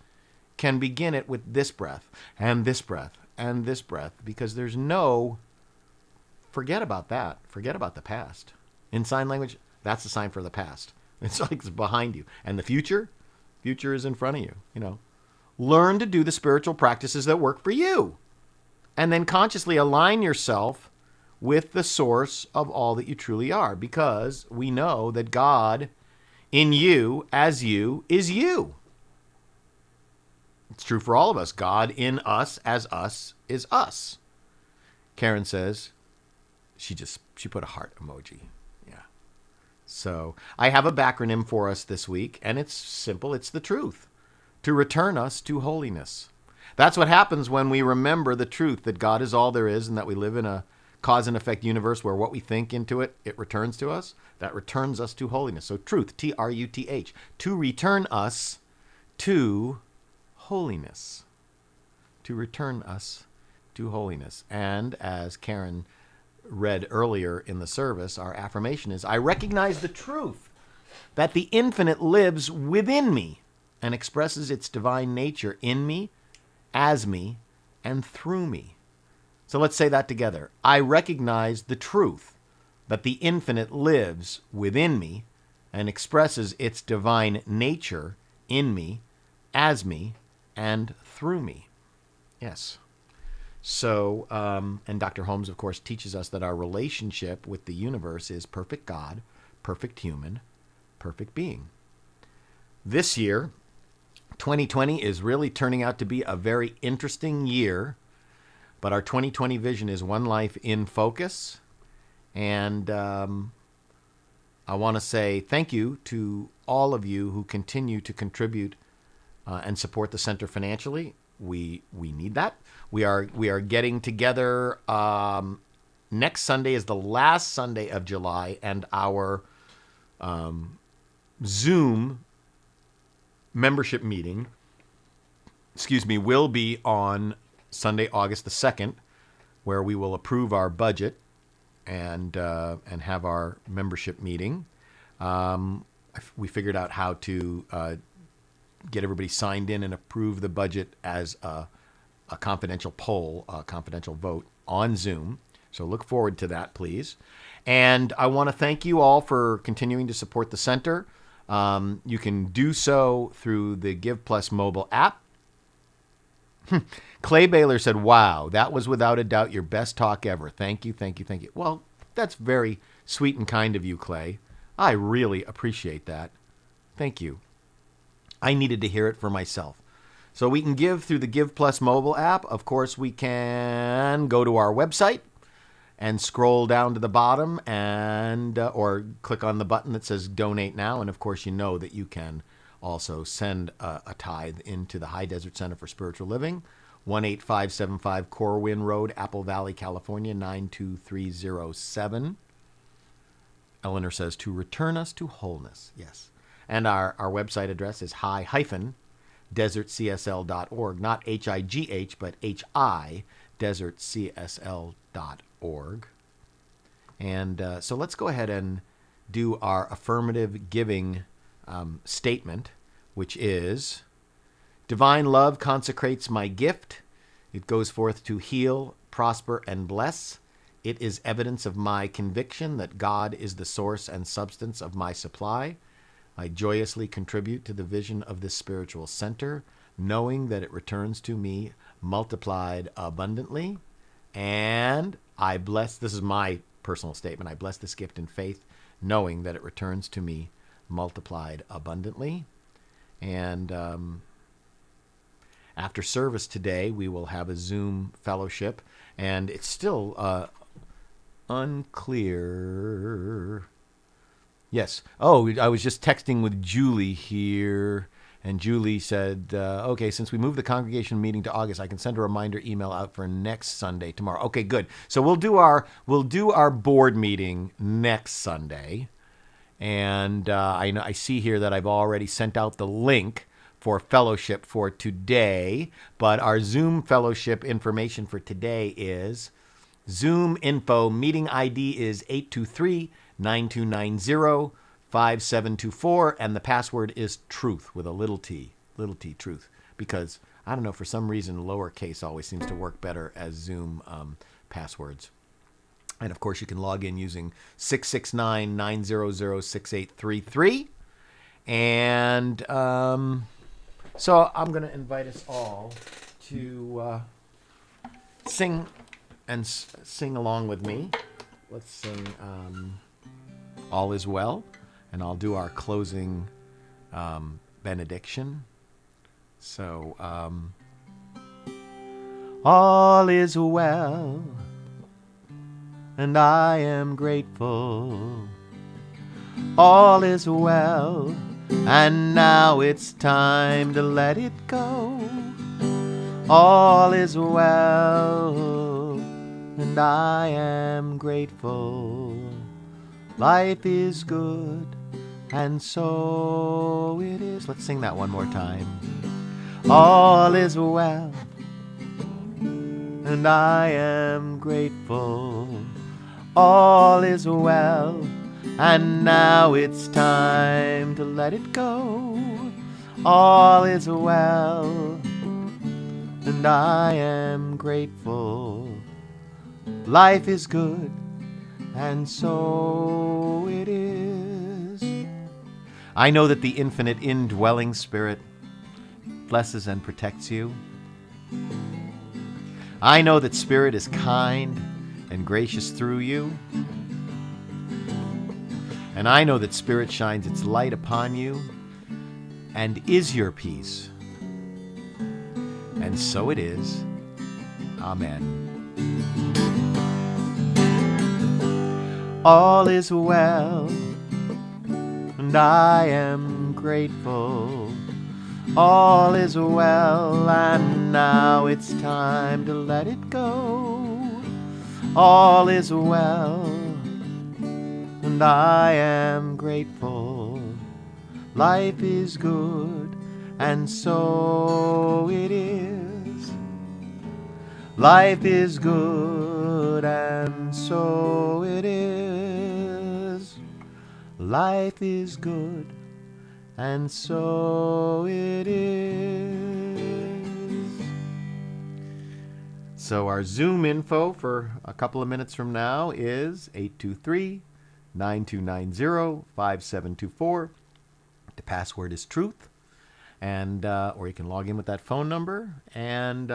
[SPEAKER 6] can begin it with this breath and this breath and this breath, because there's no, forget about that. Forget about the past. In sign language, that's the sign for the past. It's like it's behind you. And the future is in front of you, you know. Learn to do the spiritual practices that work for you. And then consciously align yourself with the source of all that you truly are, because we know that God in you, as you, is you. It's true for all of us. God in us, as us, is us. Karen says, she put a heart emoji. Yeah. So I have a backronym for us this week, and it's simple. It's the truth. To return us to holiness. That's what happens when we remember the truth that God is all there is, and that we live in a cause and effect universe where what we think into it, it returns to us. That returns us to holiness. So truth, T-R-U-T-H, to return us to holiness. To return us to holiness. And as Karen read earlier in the service, our affirmation is, I recognize the truth that the infinite lives within me and expresses its divine nature in me, as me, and through me. So let's say that together. I recognize the truth that the infinite lives within me and expresses its divine nature in me, as me, and through me. Yes. So, and Dr. Holmes, of course, teaches us that our relationship with the universe is perfect God, perfect human, perfect being. This year, 2020 is really turning out to be a very interesting year. But our 2020 vision is one life in focus. And I want to say thank you to all of you who continue to contribute and support the center financially. We need that. We are getting together. Next Sunday is the last Sunday of July, and our Zoom membership meeting, will be on Sunday, August the 2nd, where we will approve our budget and have our membership meeting. We figured out how to get everybody signed in and approve the budget as a confidential poll, a confidential vote on Zoom. So look forward to that, please. And I want to thank you all for continuing to support the center. You can do so through the Give Plus mobile app. Clay Baylor said, wow, that was without a doubt your best talk ever. Thank you, thank you, thank you. Well, that's very sweet and kind of you, Clay. I really appreciate that. Thank you. I needed to hear it for myself. So we can give through the Give Plus mobile app. Of course, we can go to our website and scroll down to the bottom and or click on the button that says Donate Now. And of course, you know that you can also send a tithe into the High Desert Center for Spiritual Living, 18575 Corwin Road, Apple Valley, California, 92307. Eleanor says, to return us to wholeness. Yes. And our website address is hi-desertcsl.org. Not H-I-G-H, but H-I, desertcsl.org. And so let's go ahead and do our affirmative giving statement, which is, divine love consecrates my gift. It goes forth to heal, prosper, and bless. It is evidence of my conviction that God is the source and substance of my supply. I joyously contribute to the vision of this spiritual center, knowing that it returns to me multiplied abundantly. And I bless, this is my personal statement, I bless this gift in faith, knowing that it returns to me multiplied abundantly. And after service today, we will have a Zoom fellowship, and it's still unclear. Yes. Oh, I was just texting with Julie here, and Julie said, okay, since we moved the congregation meeting to August, I can send a reminder email out for next Sunday, tomorrow. Okay, good. So we'll do our board meeting next Sunday. And I see here that I've already sent out the link for fellowship for today, but our Zoom fellowship information for today is Zoom info. Meeting ID is 823-9290-5724, and the password is truth with a little t, truth, because I don't know, for some reason lowercase always seems to work better as Zoom passwords. And of course you can log in using 669-900-6833. And so I'm going to invite us all to sing along with me. Let's sing All Is Well, and I'll do our closing benediction. So, all is well, and I am grateful. All is well, and now it's time to let it go. All is well, and I am grateful. Life is good, and so it is. Let's sing that one more time. All is well, and I am grateful. All is well, and now it's time to let it go. All is well, and I am grateful. Life is good, and so it is. I know that the infinite indwelling spirit blesses and protects you. I know that spirit is kind and gracious through you. And I know that spirit shines its light upon you and is your peace. And so it is. Amen. All is well, and I am grateful. All is well, and now it's time to let it go. All is well, and I am grateful. Life is good, and so it is. Life is good, and so it is. Life is good, and so it is. So our Zoom info for a couple of minutes from now is 823-9290-5724. The password is truth, and or you can log in with that phone number. And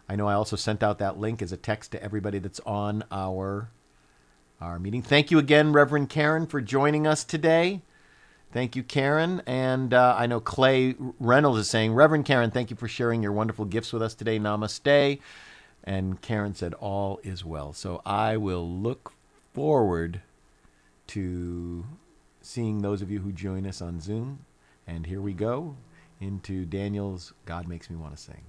[SPEAKER 6] I know I also sent out that link as a text to everybody that's on our meeting. Thank you again, Reverend Karen, for joining us today. Thank you, Karen. And I know Clay Reynolds is saying, Reverend Karen, thank you for sharing your wonderful gifts with us today. Namaste. And Karen said, all is well. So I will look forward to seeing those of you who join us on Zoom. And here we go into Daniel's God Makes Me Want to Sing.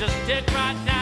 [SPEAKER 8] just did right now.